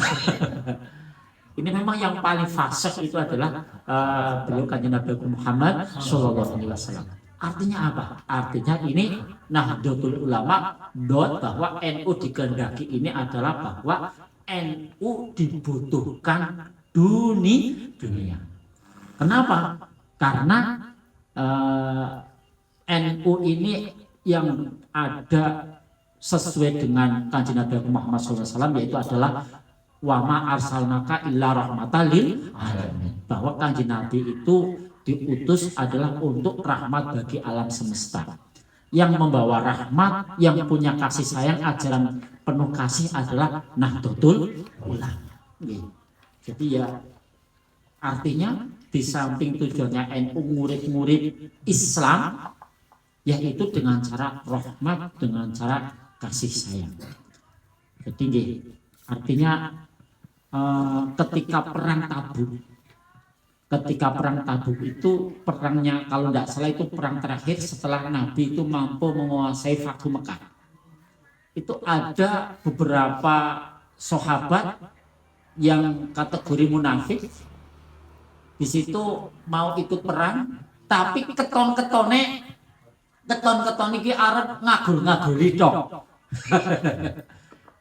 Ini memang yang paling fasih itu adalah beliau kanjeng Nabi Muhammad Shallallahu Alaihi Wasallam. Artinya apa? Artinya ini Nahdlatul Ulama dot bahwa NU dikehendaki ini adalah bahwa NU dibutuhkan dunia. Kenapa? Karena NU ini yang ada sesuai dengan kanjeng Nabi Muhammad SAW yaitu adalah wama arsalnaka illa rahmatan lil alamin. Bahwa kanjeng Nabi itu diutus adalah untuk rahmat bagi alam semesta. Yang membawa rahmat, yang punya kasih sayang, ajaran penuh kasih adalah Nahdlatul Ulama. Jadi ya artinya di samping tujuannya NU murid-murid Islam yaitu dengan cara rahmat, dengan cara kasih sayang. Jadi artinya ketika perang Tabuk itu perangnya kalau tidak salah itu perang terakhir setelah Nabi itu mampu menguasai Fathu Mekah. Itu ada beberapa sahabat yang kategori munafik di situ mau ikut perang, tapi keton iki arep ngagul-ngaguli tok.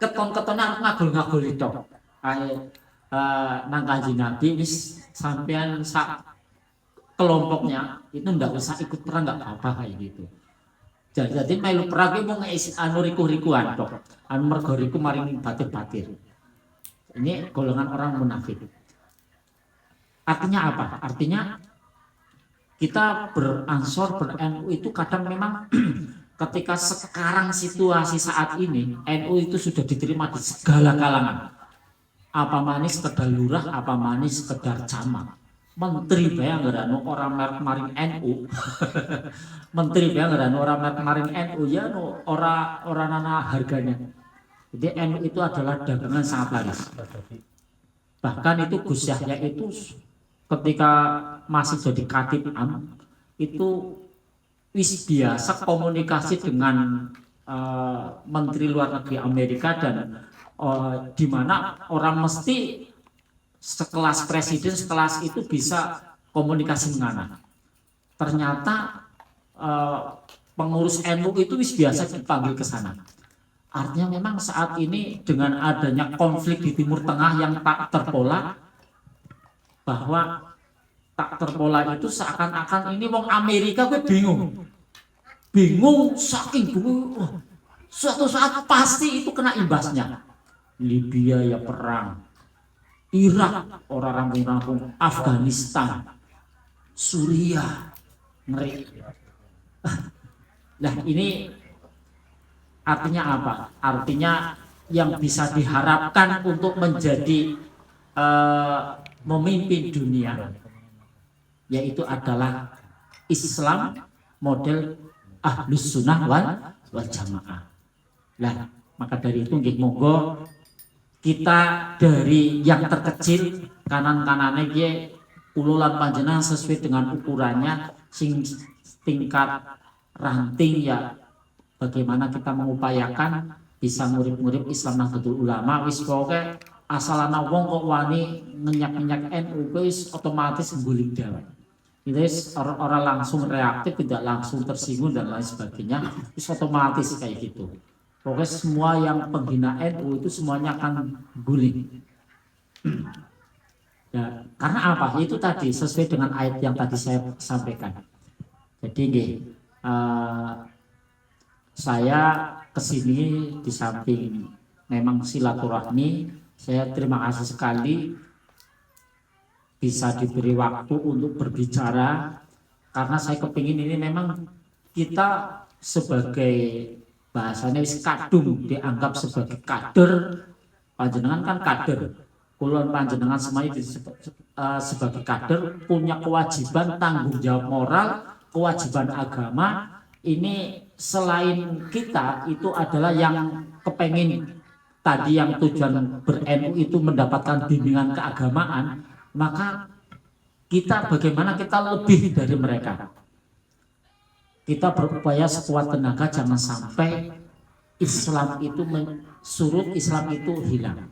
Keton-ketone arep ngagul-ngaguli tok. Ayo nang Kanjeng Nabi wis sampean sak kelompoknya itu ndak usah ikut perang nggak apa-apa kayak gitu. Jadi melu perang iki mung anu riku-rikuan tok. Anu mergo riku maring batir-batir. Ini golongan orang munafik. Artinya apa? Artinya kita beransor ber-NU itu kadang memang ketika sekarang situasi saat ini NU itu sudah diterima di segala kalangan. Apa manis sekedar lurah, apa manis sekedar camat. Menteri bayang ngerano orang merek maring NU. Menteri bayang ngerano orang merek maring NU ya no orang nana harganya. Jadi NU itu adalah dagangan sangat laris. Bahkan itu Gus Yahya itu ketika masih jadi Katib Am itu wis biasa komunikasi dengan Menteri Luar Negeri Amerika dan di mana orang mesti sekelas presiden sekelas itu bisa komunikasi mengana. Ternyata pengurus NU itu wis biasa dipanggil ke sana. Artinya memang saat ini dengan adanya konflik di Timur Tengah yang tak terpola, bahwa tak terpola itu seakan-akan ini wong Amerika gue bingung saking bingung. Suatu saat pasti itu kena imbasnya. Libya ya perang, Irak orang rampung-rampung, Afghanistan, Suriah ngeri. Nah ini artinya apa? Artinya yang bisa diharapkan untuk menjadi memimpin dunia yaitu adalah Islam model Ahlus Sunnah wal Jamaah. Nah, maka dari itu nggih monggo kita dari yang terkecil kanan-kanane nggih kula lan panjenengan sesuai dengan ukurannya sing tingkat ranting ya bagaimana kita mengupayakan bisa murid-murid Islam Nahdlatul Ulama wis pokoke asal ana wong kok wani ngenyak-ngenyak NU wis otomatis guling dhewe. Itu orang langsung reaktif, tidak langsung tersinggung dan lain sebagainya, itu otomatis kayak gitu. Pokoknya semua yang penghina NU itu semuanya akan guling. Ya, karena apa? Itu tadi sesuai dengan ayat yang tadi saya sampaikan. Jadi saya kesini di samping memang silaturahmi, saya terima kasih sekali bisa diberi waktu untuk berbicara karena saya kepingin ini memang kita sebagai bahasanya wis kadung dianggap sebagai kader, panjenengan kan kader, kulon panjenengan semuanya sebagai kader punya kewajiban tanggung jawab moral, kewajiban agama. Ini selain kita itu adalah yang kepengin tadi yang tujuan ber-NU itu mendapatkan bimbingan keagamaan, maka kita bagaimana kita lebih dari mereka. Kita berupaya sekuat tenaga jangan sampai Islam itu surut, Islam itu hilang.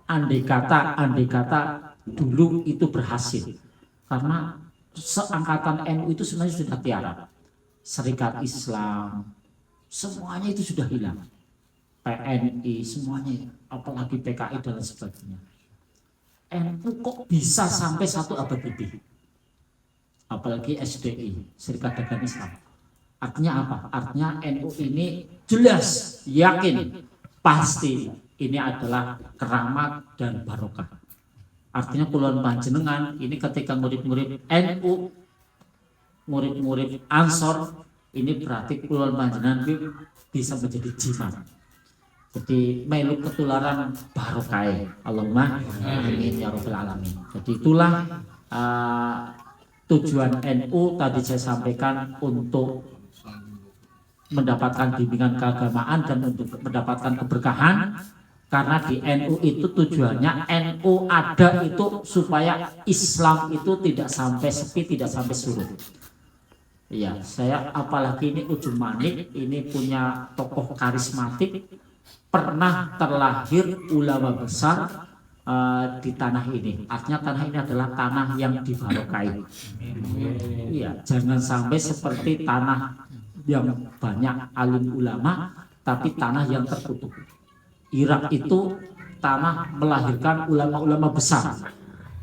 Andai kata dulu itu berhasil, karena seangkatan NU itu sebenarnya sudah tiara. Serikat Islam semuanya itu sudah hilang. PNI semuanya, apalagi PKI dan sebagainya. NU kok bisa sampai 1 abad lebih, apalagi SDI, Serikat Dagang Islam. Artinya apa? Artinya NU ini jelas, yakin, pasti ini adalah keramat dan barokah. Artinya kulon panjenengan ini ketika murid-murid NU, murid-murid Ansor, ini berarti kulon panjenengan bisa menjadi jimat. Jadi melu ketularan barokah. Allahumma amin ya rabbal alamin. Jadi itulah tujuan NU tadi saya sampaikan untuk mendapatkan bimbingan keagamaan dan untuk mendapatkan keberkahan. Karena di NU itu tujuannya NU ada itu supaya Islam itu tidak sampai sepi, tidak sampai surut. Iya, saya apalagi ini Ujung Manik ini punya tokoh karismatik, pernah terlahir ulama besar di tanah ini. Artinya tanah ini adalah tanah yang dibarokai. Iya, jangan sampai seperti tanah yang banyak alim ulama, tapi tanah yang tertutup. Irak itu tanah melahirkan ulama-ulama besar,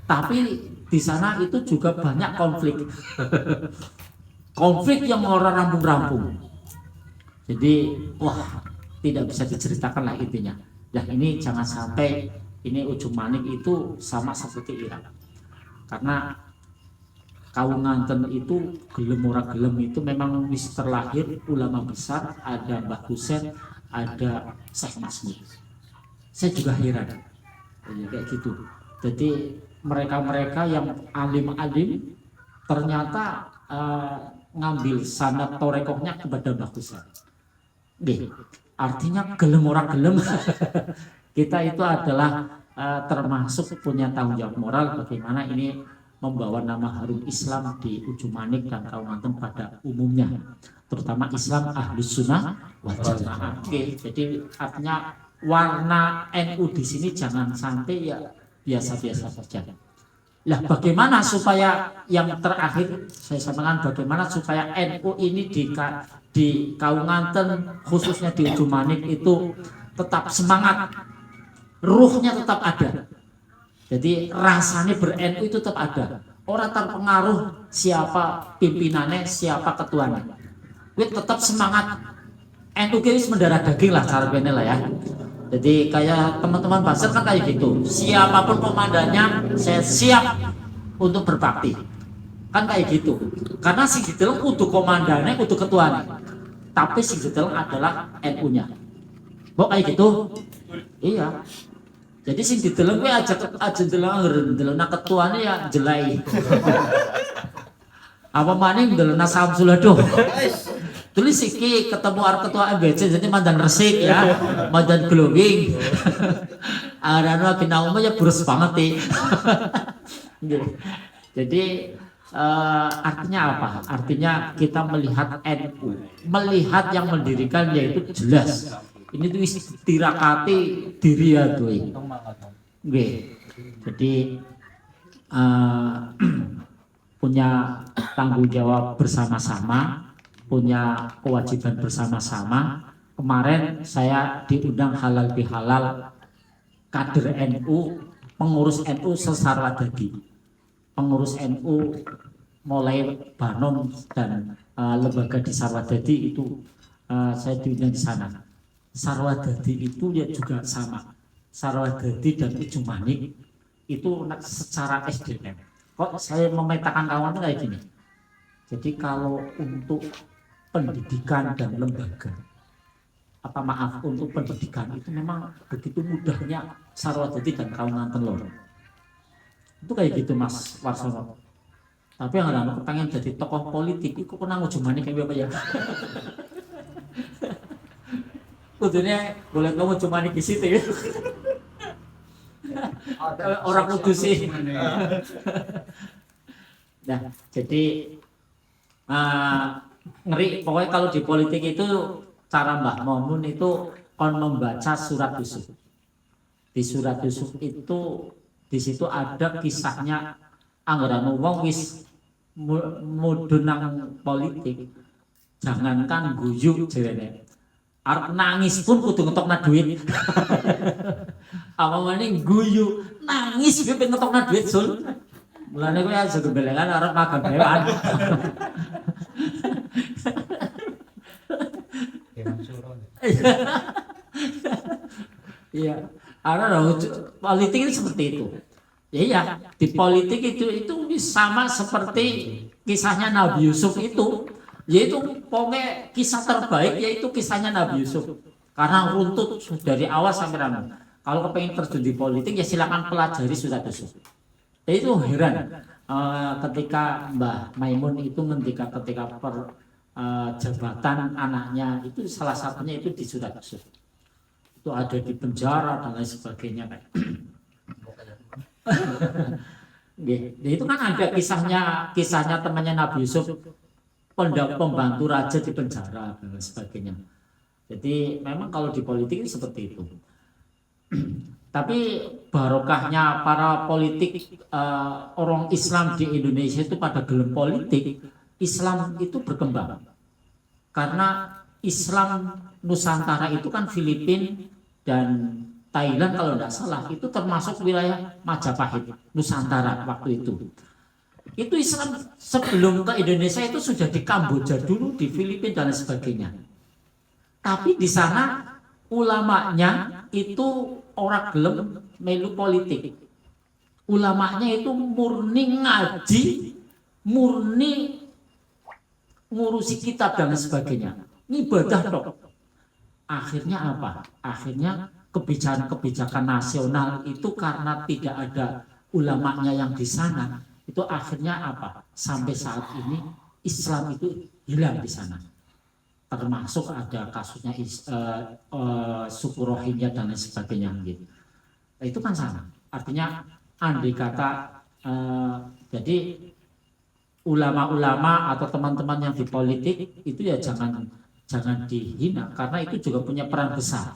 tapi di sana itu juga banyak konflik. Konflik yang orang rampung-rampung. Jadi, wah, tidak bisa diceritakan lah intinya. Nah ini jangan sampai ini Ujung Manik itu sama seperti Irak. Karena Kaunganten itu gelem ora gelem itu memang wis terlahir ulama besar, ada Mbah Husen, ada Syekh Masmud. Saya juga heran ya, kayak gitu. Jadi mereka-mereka yang alim-alim ternyata ngambil sanad torekohnya kepada Mbah Husen. Artinya gelem ora gelem kita itu adalah termasuk punya tanggung jawab moral bagaimana ini membawa nama harum Islam di Ujung Manik dan Kaunganten pada umumnya, terutama Islam Ahlus Sunnah wal Jamaah. Jadi artinya warna NU di sini jangan sampai ya biasa-biasa saja. Lah bagaimana supaya yang terakhir saya sampaikan bagaimana supaya NU ini di Kaunganten khususnya di Ujung Manik itu tetap semangat, ruhnya tetap ada. Jadi rasanya ber-NU itu tetap ada. Orang terpengaruh siapa pimpinannya, siapa ketuanya. Kita tetap semangat. NU wis mendarah daging lah cara bener lah ya. Jadi kayak teman-teman Basel kan kayak gitu. Siapapun komandannya, saya siap untuk berbakti. Kan kayak gitu. Karena si detail kudu komandannya, kudu ketuanya. Tapi si detail adalah NU-nya. Kok kayak gitu? Iya. Jadi sing dideleng kuwi aja deleng ketuane ya jelai. Apa maning delena Samsul aduh. Tulis iki ketemu arep ketua MBC jadi mandan resik ya, mandan glowing. Arana kena umumnya burus banget nih. Jadi artinya apa? Artinya kita melihat NU, melihat yang mendirikan yaitu jelas. Ini tuh tirakati diri ya tuh. Jadi punya tanggung jawab bersama-sama, punya kewajiban bersama-sama. Kemarin saya diundang halal bihalal kader NU, pengurus NU sesarwadadi, pengurus NU mulai Banom dan lembaga di Sarwadadi itu saya diundang di sana. Sarwadadi itu ya juga sama. Sarwadadi dan Ujung Manik itu secara SDM. Kok saya memetakan kawan itu kayak gini. Jadi kalau untuk pendidikan dan lembaga, untuk pendidikan itu memang begitu mudahnya Sarwadadi dan Kaunganten lor. Itu kayak gitu Mas Warsono. Tapi yang aku pengen jadi tokoh politik, itu kena Ujung Manik kayak apa ya? Kudunya boleh kamu cuma di situ ya. Orang kudu sih. Nah, jadi ngeri pokoknya kalau di politik itu cara Mbah Momun itu kon membaca surat Yusuf. Di surat Yusuf itu di situ ada kisahnya anggaran wong wis mudunang politik. Jangankan guyu jerene. Arep nangis pun kudu ngetokna duit. Apa maning guyu nangis piye pengen ngetokna duit sul. Mulane kowe aja gembelengan arep magang dewan. Iya, politik itu seperti itu. Iya, di politik itu sama seperti kisahnya Nabi Yusuf itu. Yaitu pokoknya kisah terbaik yaitu kisahnya Nabi Yusuf karena runtut dari awal sampai akhir. Kalau kepengen terjun di politik ya silakan pelajari surat Yusuf. Itu heran ketika Mbah Maimun itu ketika jabatan anaknya itu salah satunya itu di surat Yusuf. Itu ada di penjara dan lain sebagainya kan. Itu kan ada kisahnya temannya Nabi Yusuf. Pembantu raja di penjara dan sebagainya. Jadi memang kalau di politik itu seperti itu. Tapi barokahnya para politik orang Islam di Indonesia itu pada gelem politik, Islam itu berkembang. Karena Islam Nusantara itu kan Filipina dan Thailand kalau tidak salah itu termasuk wilayah Majapahit Nusantara waktu itu. Itu Islam sebelum ke Indonesia itu sudah di Kamboja dulu, di Filipina dan sebagainya. Tapi di sana ulamanya itu orang gelem melu politik. Ulamanya itu murni ngaji murni ngurusi kitab dan sebagainya, ibadah dok. Akhirnya apa? Akhirnya kebijakan-kebijakan nasional itu karena tidak ada ulamanya yang di sana, itu akhirnya apa? Sampai saat ini Islam itu hilang di sana. Termasuk ada kasusnya suku Rohingya dan lain sebagainya gitu. Itu kan sama. Artinya andai kata jadi ulama-ulama atau teman-teman yang di politik itu ya jangan dihina, karena itu juga punya peran besar.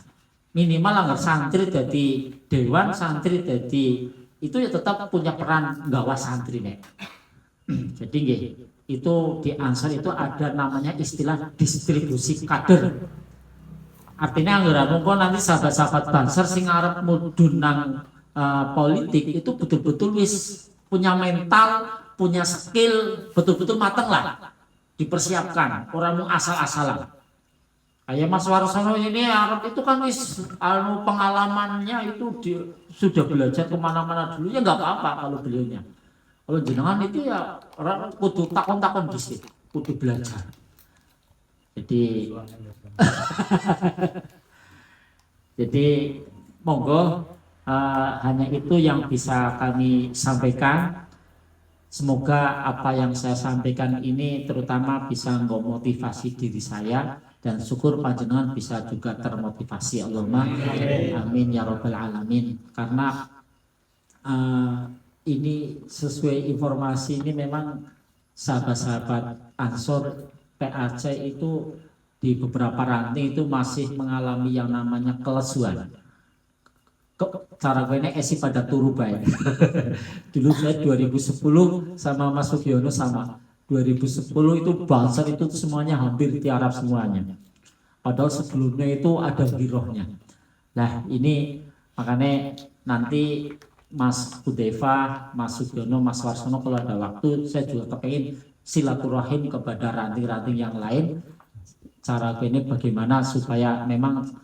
Minimal anggar santri dari dewan, santri dari itu ya tetap punya peran nggawa santri nek. Jadi nggih, itu di Ansor itu ada namanya istilah distribusi kader. Artinya anggar mongko nanti sahabat-sahabat Banser sing arep mudhun nang politik itu betul-betul wis punya mental, punya skill, betul-betul mateng lah, dipersiapkan, orang mau asal-asalan. Kayak Mas Warsono ini Arab itu kan wis pengalamannya itu sudah belajar kemana-mana dulu, ya nggak apa-apa kalau beliaunya. Kalau jenengan itu ya orang kudu takon-takon dhisik, kudu belajar. Jadi jadi monggo hanya itu yang bisa kami sampaikan. Semoga apa yang saya sampaikan ini terutama bisa memotivasi diri saya, dan syukur panjenengan bisa juga termotivasi. Allahumma amin ya rabbal alamin. Karena ini sesuai informasi ini memang sahabat-sahabat Ansor PAC itu di beberapa ranting itu masih mengalami yang namanya kelesuan. Cara gue esi pada turu baik. Dulu saya 2010 sama Mas Sugiono sama. 2010 itu Banser itu semuanya hampir tiarap semuanya. Padahal sebelumnya itu ada girohnya. Nah ini makanya nanti Mas Hudeva, Mas Sugiono, Mas Warsono kalau ada waktu saya juga kepengen silaturahim kepada ranting-ranting yang lain. Cara ini bagaimana supaya memang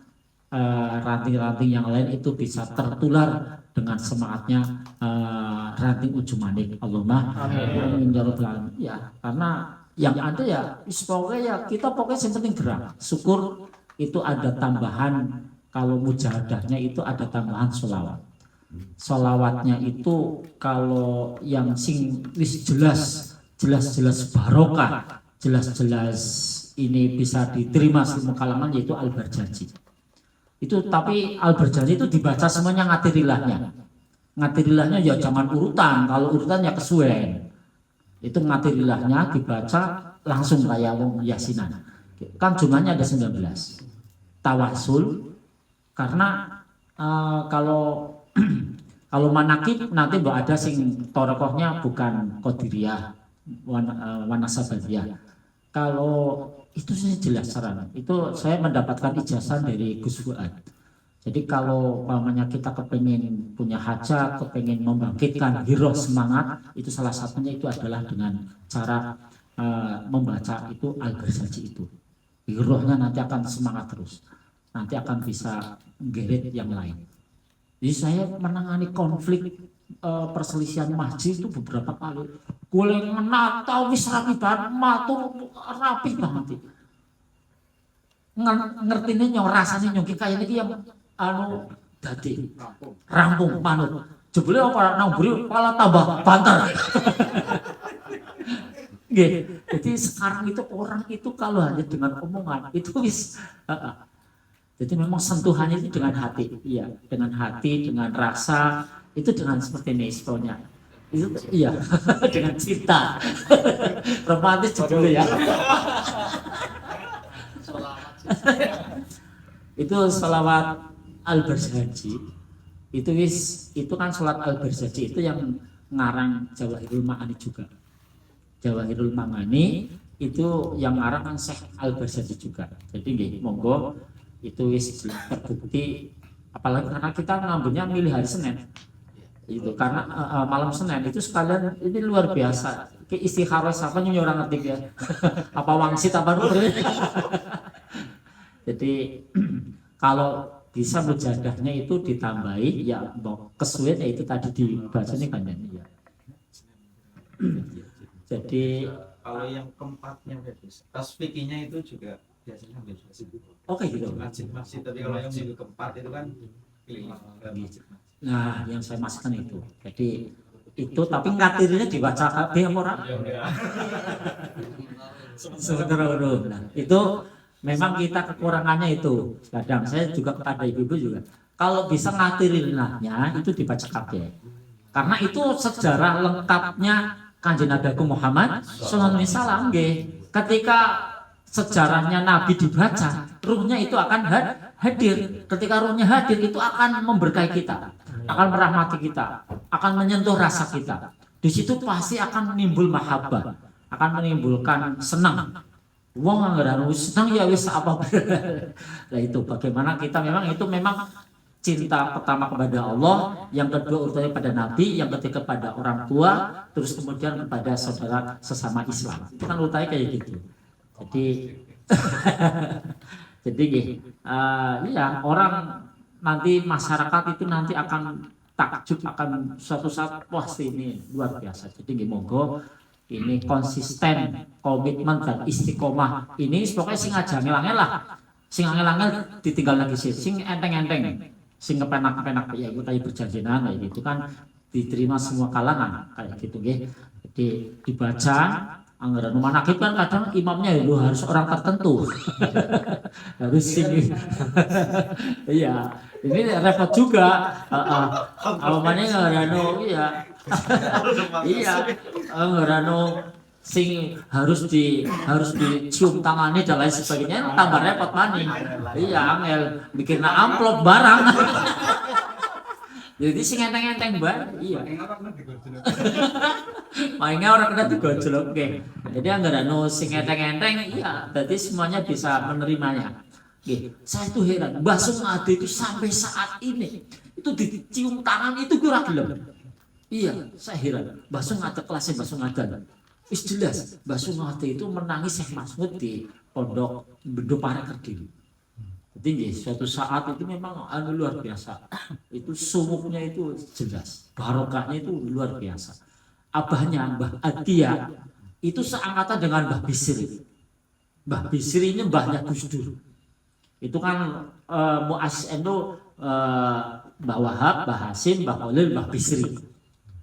ranting-ranting yang lain itu bisa tertular dengan semangatnya ranting Ujung Manik. Allahumma amin ya rabbal alamin. Ya, karena yang ada ya pokoknya ya kita pokoknya yang penting gerak. Syukur itu ada tambahan, kalau mujahadahnya itu ada tambahan sholawat. Sholawatnya itu kalau yang sing wis jelas barokah, jelas ini bisa diterima semua kalangan, yaitu Al-Barjaji. Itu tapi Al-Barjaji itu dibaca semuanya ngatirilahnya ya jangan urutan, kalau urutan ya kesuwen. Itu ngatirilahnya dibaca langsung kayak wong yasinan. Kan jumlahnya ada 19. Tawasul karena kalau manakib nanti mbak ada sing torekohnya bukan Qadiriyah, Wanasabadiyah. Kalau itu sih jelas saran. Itu saya mendapatkan ijazah dari Gus Fuad. Jadi kalau umpamanya kita kepengen punya hajat, kepengen membangkitkan hiroh semangat, itu salah satunya itu adalah dengan cara membaca itu Al-Barjaji itu. Hirohnya nanti akan semangat terus. Nanti akan bisa menggeret yang lain. Jadi saya menangani konflik perselisihan masjid itu beberapa kali. Goleng menata wis rapi banget, matur rapi banget. Ngertine nyong rasane nyong kayak niki yang dadi rampung manut. Jebule apa nang mburi malah tambah banter. Nggih. Jadi sekarang itu orang itu kalau hanya dengan omongan itu wis jadi memang sentuhannya itu dengan hati, iya, dengan hati, dengan rasa, itu dengan seperti ini istilahnya. Itu iya, dengan cinta. Romantis dulu ya. Itu sholawat Al-Barjaji. Itu kan sholat Al-Barjaji itu yang ngarang Jawahirul Ma'ani juga. Jawahirul Ma'ani itu yang ngarang kan Syekh Al-Barjaji juga. Jadi nggih, monggo itu wis terbukti, apalagi karena kita ngambilnya milih hari Senin. Itu karena malam Senin itu sekalian ini luar biasa. Ke istikharah apa nyonya orang ngerti ya. Apa wangsit apa Jadi kalau bisa mujadahnya itu ditambahi ya kesuwen itu tadi dibacanya kan ya. Jadi Kalau yang keempatnya bagus. Tas fikihnya itu juga biasanya beda sih. oke gitu. Masjid, tapi kalau yang minggu keempat itu kan keliling ke masjid. Nah, yang saya maksudkan itu. Jadi itu tapi ngatirinya dibaca kabeh apa ora? Sementara urut. Nah, itu memang kita kekurangannya itu. Kadang saya juga kepada ibu-ibu juga. Kalau bisa ngatirinnya itu dibaca kabeh. Karena itu sejarah lengkapnya Kanjeng Nabi Muhammad sallallahu alaihi wasallam nggih. Ketika sejarahnya Nabi dibaca, ruhnya itu akan hadir. Ketika ruhnya hadir itu akan memberkahi kita, akan merahmati kita, akan menyentuh rasa kita. Di situ pasti akan menimbul mahabbah, akan menimbulkan senang. Wong anggaran senang ya wis apa. Nah itu bagaimana kita memang cinta pertama kepada Allah, yang kedua urutannya pada Nabi, yang ketiga pada orang tua, terus kemudian kepada saudara sesama Islam. Itu kan urutannya kayak gitu. Jadi ya orang nanti masyarakat itu nanti akan takjub akan suatu saat wah ini luar biasa. Jadi monggo ini konsisten, komitmen dan istiqomah. Ini pokoknya sing aja ngel-ngel lah. Sing angel-angel ditinggal lagi sing enteng-enteng. Sing kepenak-kepenak ya itu kayak berjanjinan kayak gitu kan diterima semua kalangan kayak gitu nggih. Jadi dibaca anggaran manakib kan kadang imamnya itu harus orang tertentu. Harus sini. Iya, ini repot juga. Awamane ngarano iya. Iya, ngarano sing harus dicium tangannya dan lain sebagainya tambah repot maning. Iya, angel bikin amplop barang. Jadi sing enteng-enteng banget. Iya. Mainnya orang kena digojlok oke. Jadi anggaran sing enteng-enteng iya, jadi semuanya bisa menerimanya. Oke. Saya itu heran, Mbah Sungade itu sampai saat ini itu dicium tangan itu kurang gelem. Iya, saya heran. Mbah Sungade kelasnya Mbah Sungade. Wis jelas, Mbah Sungade itu menangis Syekh Masmud di pondok Bendo Parek Kediri. Jadi suatu saat itu memang luar biasa. Itu sumuknya itu jelas, barokahnya itu luar biasa. Abahnya Mbah Adia itu seangkatan dengan Mbah Bisri. Mbah Bisri ini mbahnya Gus Dur. Itu kan Mu'asy'in itu Mbah Wahab, Mbah Hasim, Mbah Khalil, Mbah Bisri.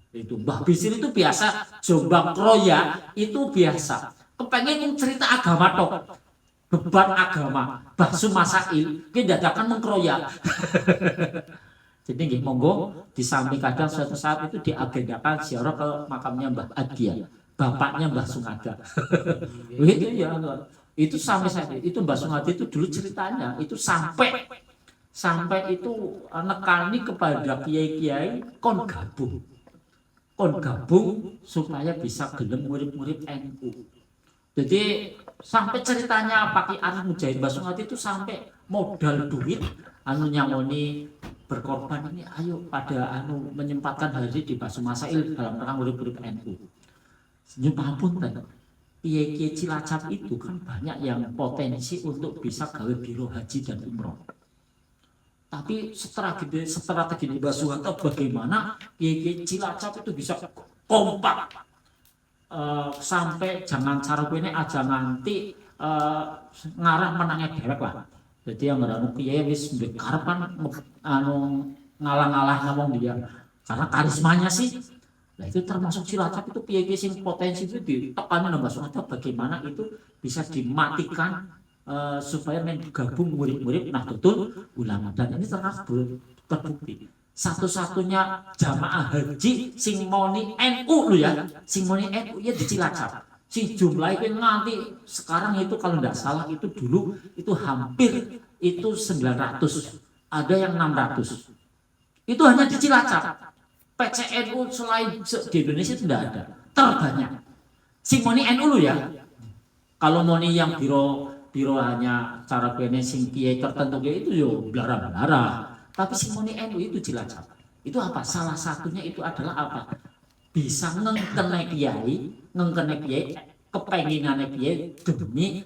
Itu Mbah Bisri itu biasa Jombang Kroya itu biasa. Kepengen cerita agama tok. Beban agama, bahsu masail, kita akan mengkroyak. Jadi nggih monggo di samping kadang suatu saat itu diagendakan ziarah ke makamnya Mbah Adia, bapaknya Mbah Sungada. Itu ya, itu sampai saat itu Mbah Sungada itu dulu ceritanya itu sampai itu nekani kepada kiai-kiai kon gabung supaya bisa gelem murid-murid NU. Jadi sampai ceritanya Pak Ki Arif Mujahid Mbah Sungade itu sampai modal duit nyamoni berkorban ini ayo pada menyempatkan hadir di Basu Masail dalam rangka murid-murid NU. Nyumpun kan kiai-kiai Cilacap itu kan banyak yang potensi untuk bisa gawe biro haji dan umroh. Tapi strategi di Mbah Sungade bagaimana kiai-kiai Cilacap itu bisa kompak. Sampai jangan cara ini aja nganti ngarah menangnya dewek lah. Jadi yang ngarang kiai wis karep kan ngalah-ngalah ngomong dia. Karena karismanya sih. Nah itu termasuk Cilacap itu kiai sing potensi itu ditekanin Mbah Sungade bagaimana itu bisa dimatikan supaya gabung murid-murid Nahdlatul Ulama dan ini terbukti. Satu-satunya jamaah haji sing moni NU lu ya, sing moni NU ya di Cilacap. Sing jumlahnya nanti sekarang itu kalau tidak salah itu dulu itu hampir itu 900, ada yang 600. Itu hanya di Cilacap. PCNU selain di Indonesia itu tidak ada, terbanyak. Sing moni NU lu ya. Kalau moni yang biro hanya cara kene sing kiai tertentu itu yo blara-blara. Tapi simoni NU itu Cilacap. Itu apa? Salah satunya itu adalah apa? Bisa ngengkene kiai, kepenginane kiai demi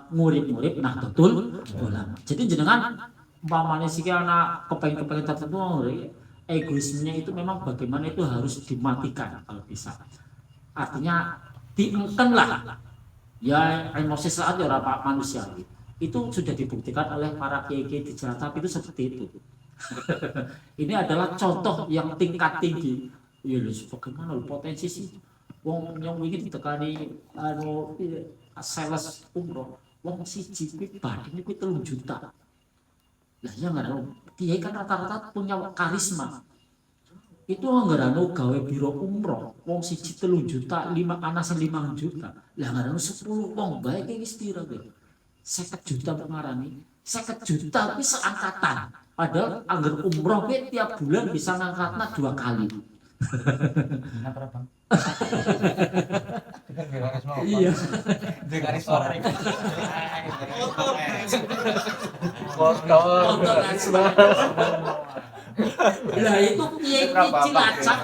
murid-murid Nahdlatul Ulama. Jadi jenengan umpamane siki ana kepengen tertentu egoismenya itu memang bagaimana itu harus dimatikan kalau bisa. Artinya diengken lah. Ya emosi saat ya Pak manusiawi. Itu sudah dibuktikan oleh para kiai-kiai di Cilacap itu seperti itu. Ini adalah contoh yang tingkat tinggi. Ya lho bagaimana potensi sih? Wong yang ingin ditekani sales umroh, wong siji kuwi badine kuwi 3 juta. Lah ya nggak tahu, kiai kan rata-rata punya karisma. Itu anggaran gawe biro umroh, wong siji 3 juta, 5 anak 5 juta. Lah anggaran 10 wong bae iki wis pira kowe? 50 juta pengarani, 50 juta kuwi seangkatan. Padahal anggar umroh kuwi tiap bulan bisa ngangkatna 2 kali. Iya. Lah itu kiai Cilacap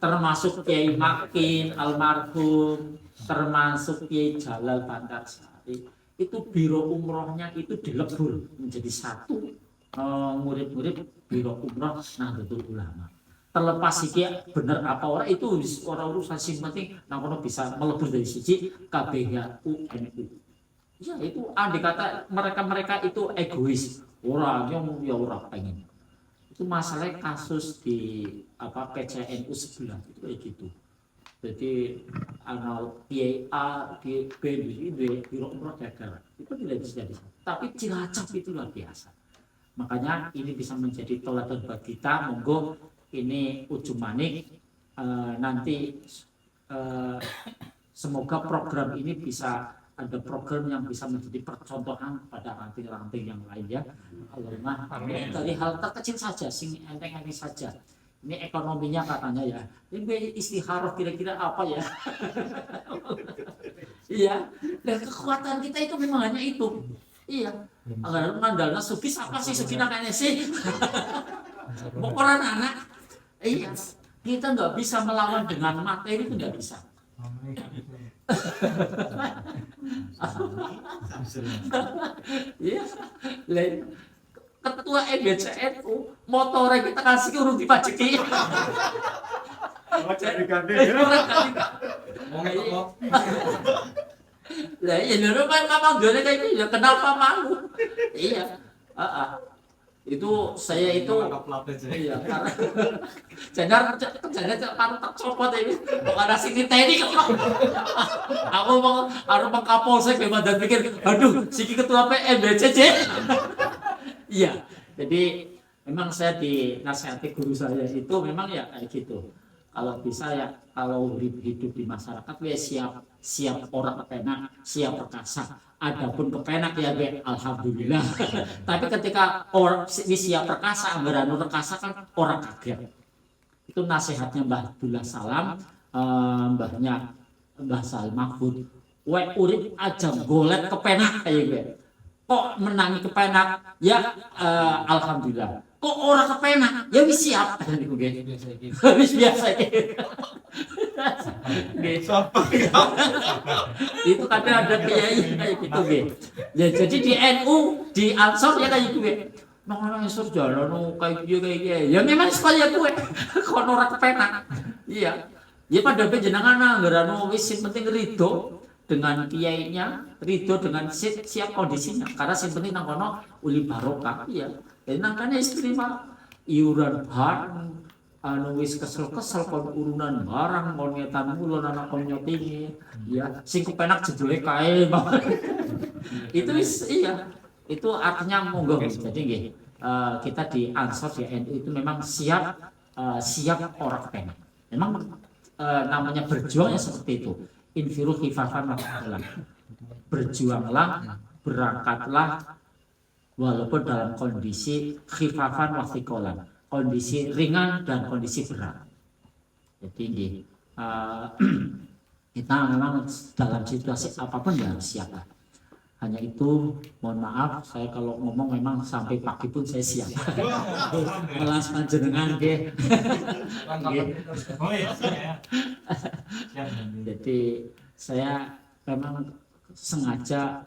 termasuk Kiai Makin almarhum, termasuk Kiai Jalal Bantarsari. Itu biro umrohnya itu dilebur menjadi satu murid-murid biro umroh Nahdlatul Ulama. Terlepas iki bener apa orang itu orang urusan sing penting nang kono bisa melebur dari siji KBHU NU. Ya itu andai kata mereka itu egois, orang yang ya ora pengen. Itu masalah kasus di PCNU sebelah itu kayak gitu. Jadi anal PA di B di biro umroh gagal itu tidak bisa jadi. Tapi Cilacap itu luar biasa. Makanya ini bisa menjadi toladan buat kita. Monggo ini ujung manik nanti semoga program ini bisa ada program yang bisa menjadi percontohan pada ranting-ranting yang lain ya. Allahumma amin. Dari hal terkecil saja, sing enteng-enteng saja. Ini ekonominya katanya ya. Ini istikharah kira-kira apa ya? Iya. Dan kekuatan kita itu memang hanya itu. Iya. Agar mengandalkan sugis apa sih sugis nakanya sih? Mau orang anak. Iya. Kita nggak bisa melawan dengan materi itu nggak bisa. Iya, ketua MBCNU motornya kita kasih urung dipajeki. Lah iya lho kan memang dene kayak gitu ya kenapa malu? Iya. Itu saya itu iya karena jangan tak copot ini bukan sini tadi aku mau harus mengkapolsek memang dan pikir aduh siki ketua PMBCC iya jadi memang saya dinasihati guru saya itu memang ya kayak gitu kalau bisa ya kalau hidup di masyarakat ya siap orang kepenak siap perkasa. Adapun kepenak ya be, alhamdulillah. Tapi ketika orang siap perkasa, anggaran perkasa kan orang kaget. Itu nasihatnya Mbah Abdullah Salam, Mbah Salim Mahfud. We urip aja golek kepenak kayak be. Kok menangi kepenak? Ya alhamdulillah. Kok orang kepenak? Ya wis siap. Wis biasa itu kadang ada kiai kayak gitu ya jadi di NU di Ansor ya kayak gitu nang Ansor jalan kayak gitu ya memang sekali gue kono ora kepenak iya ya pada jenengan anggaran wis penting ridho dengan kiainya ridho dengan siap kondisinya karena sing penting nang kono uli barokah iya jadi nangkane istri mah iuran bareng wis kesel-kesel kon urunan barang kon ngetan mulon anak kon nyotingi ya sing kepenak jedule kae itu wis iya itu artinya monggo jadi nggih kita di Ansor di NU itu memang siap orang kepenak memang namanya berjuang ya seperti itu infiru khifafan wa berjuanglah berangkatlah walaupun dalam kondisi khifafan wa thiqalan kondisi ringan dan kondisi berat. Jadi kita memang dalam situasi apapun ya siap. Hanya itu, mohon maaf, saya kalau ngomong memang sampai pagi pun saya siap. Melas panjenengan nggih. Jadi saya memang sengaja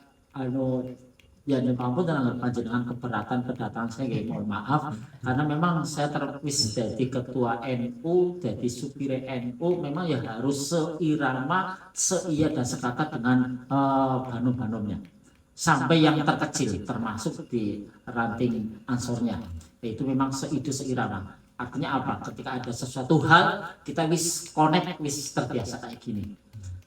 Ya nyuwun pangapunten anggar panjenengan keberatan kedatangan saya nggih mohon maaf karena memang saya terwis jadi ketua NU, jadi supire NU memang ya harus seirama, seia dan sekata dengan banu-banumnya. Sampai yang terkecil termasuk di ranting ansornya. Itu memang seide seirama. Artinya apa? Ketika ada sesuatu hal kita wis connect, wis terbiasa kayak gini.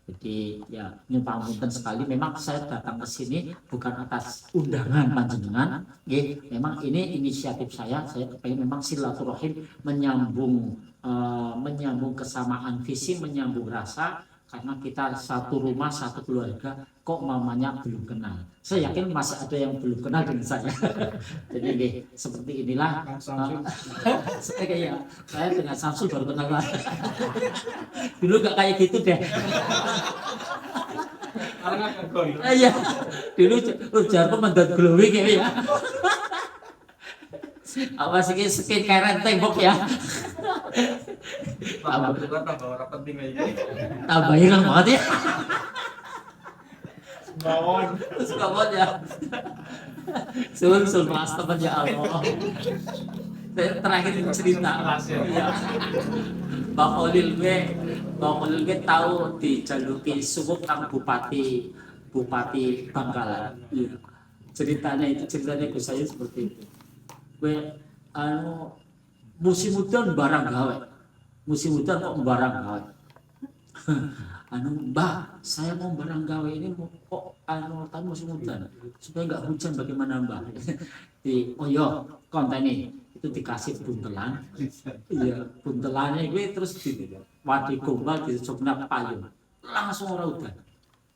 Jadi ya nyuwun pangapunten sekali memang saya datang ke sini bukan atas undangan panjenengan, nggih. Memang ini inisiatif saya pengen memang silaturahim menyambung menyambung kesamaan visi, menyambung rasa karena kita satu rumah, satu keluarga kok mamanya belum kenal. Saya yakin masih ada yang belum kenal dengan saya. Jadi nggih, seperti inilah saya dengan Samsul baru kenal. Dulu gak kayak gitu deh. Karena kagoi. Iya, dulu ujar mendat glowing ya. Awas iki skincare tembok ya. Tambah orang penting aja. Tambah hilang banget ya. Bawon. Terus kawan ya. Sul kelas teman ya Allah. Terakhir cerita. Ya. Bang Olil gue tahu dijaluki sumuk kang Bupati Bangkalan. Iya. Ceritanya Gus saya seperti itu. Gue musim udan barang gawe. Musim udan kok barang gawe. Mbak, saya mau barang gawe ini kok tahun musim hujan supaya nggak hujan bagaimana Mbak? Oh iya, konten itu dikasih buntelan, iya buntelannya gue terus di wadi gombal di sopna payung langsung orang udan,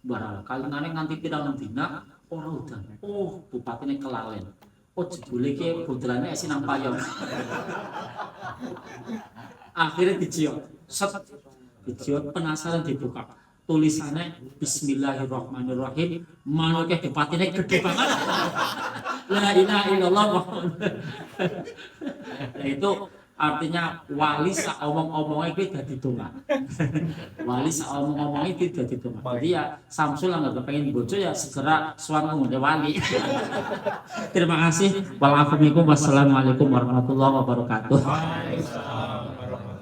barang kali nganti pirang dina orang udan, oh bupatinya kelalen, oh jebule ki buntelannya esi nang payung, akhirnya dijiot, penasaran dibuka. Tulisannya Bismillahirrahmanirrahim. Manuknya bupatinya gede banget. La ilaha illallah Muhammad. Nah itu artinya wali saomong-omongnya itu dadi donga. Wali saomong-omongnya itu dadi donga. Jadi ya Samsul lah nggak pengen bojo ya segera suami wali. Terima kasih. Wassalamualaikum warahmatullahi wabarakatuh. Waalaikumsalam warahmatullahi wabarakatuh.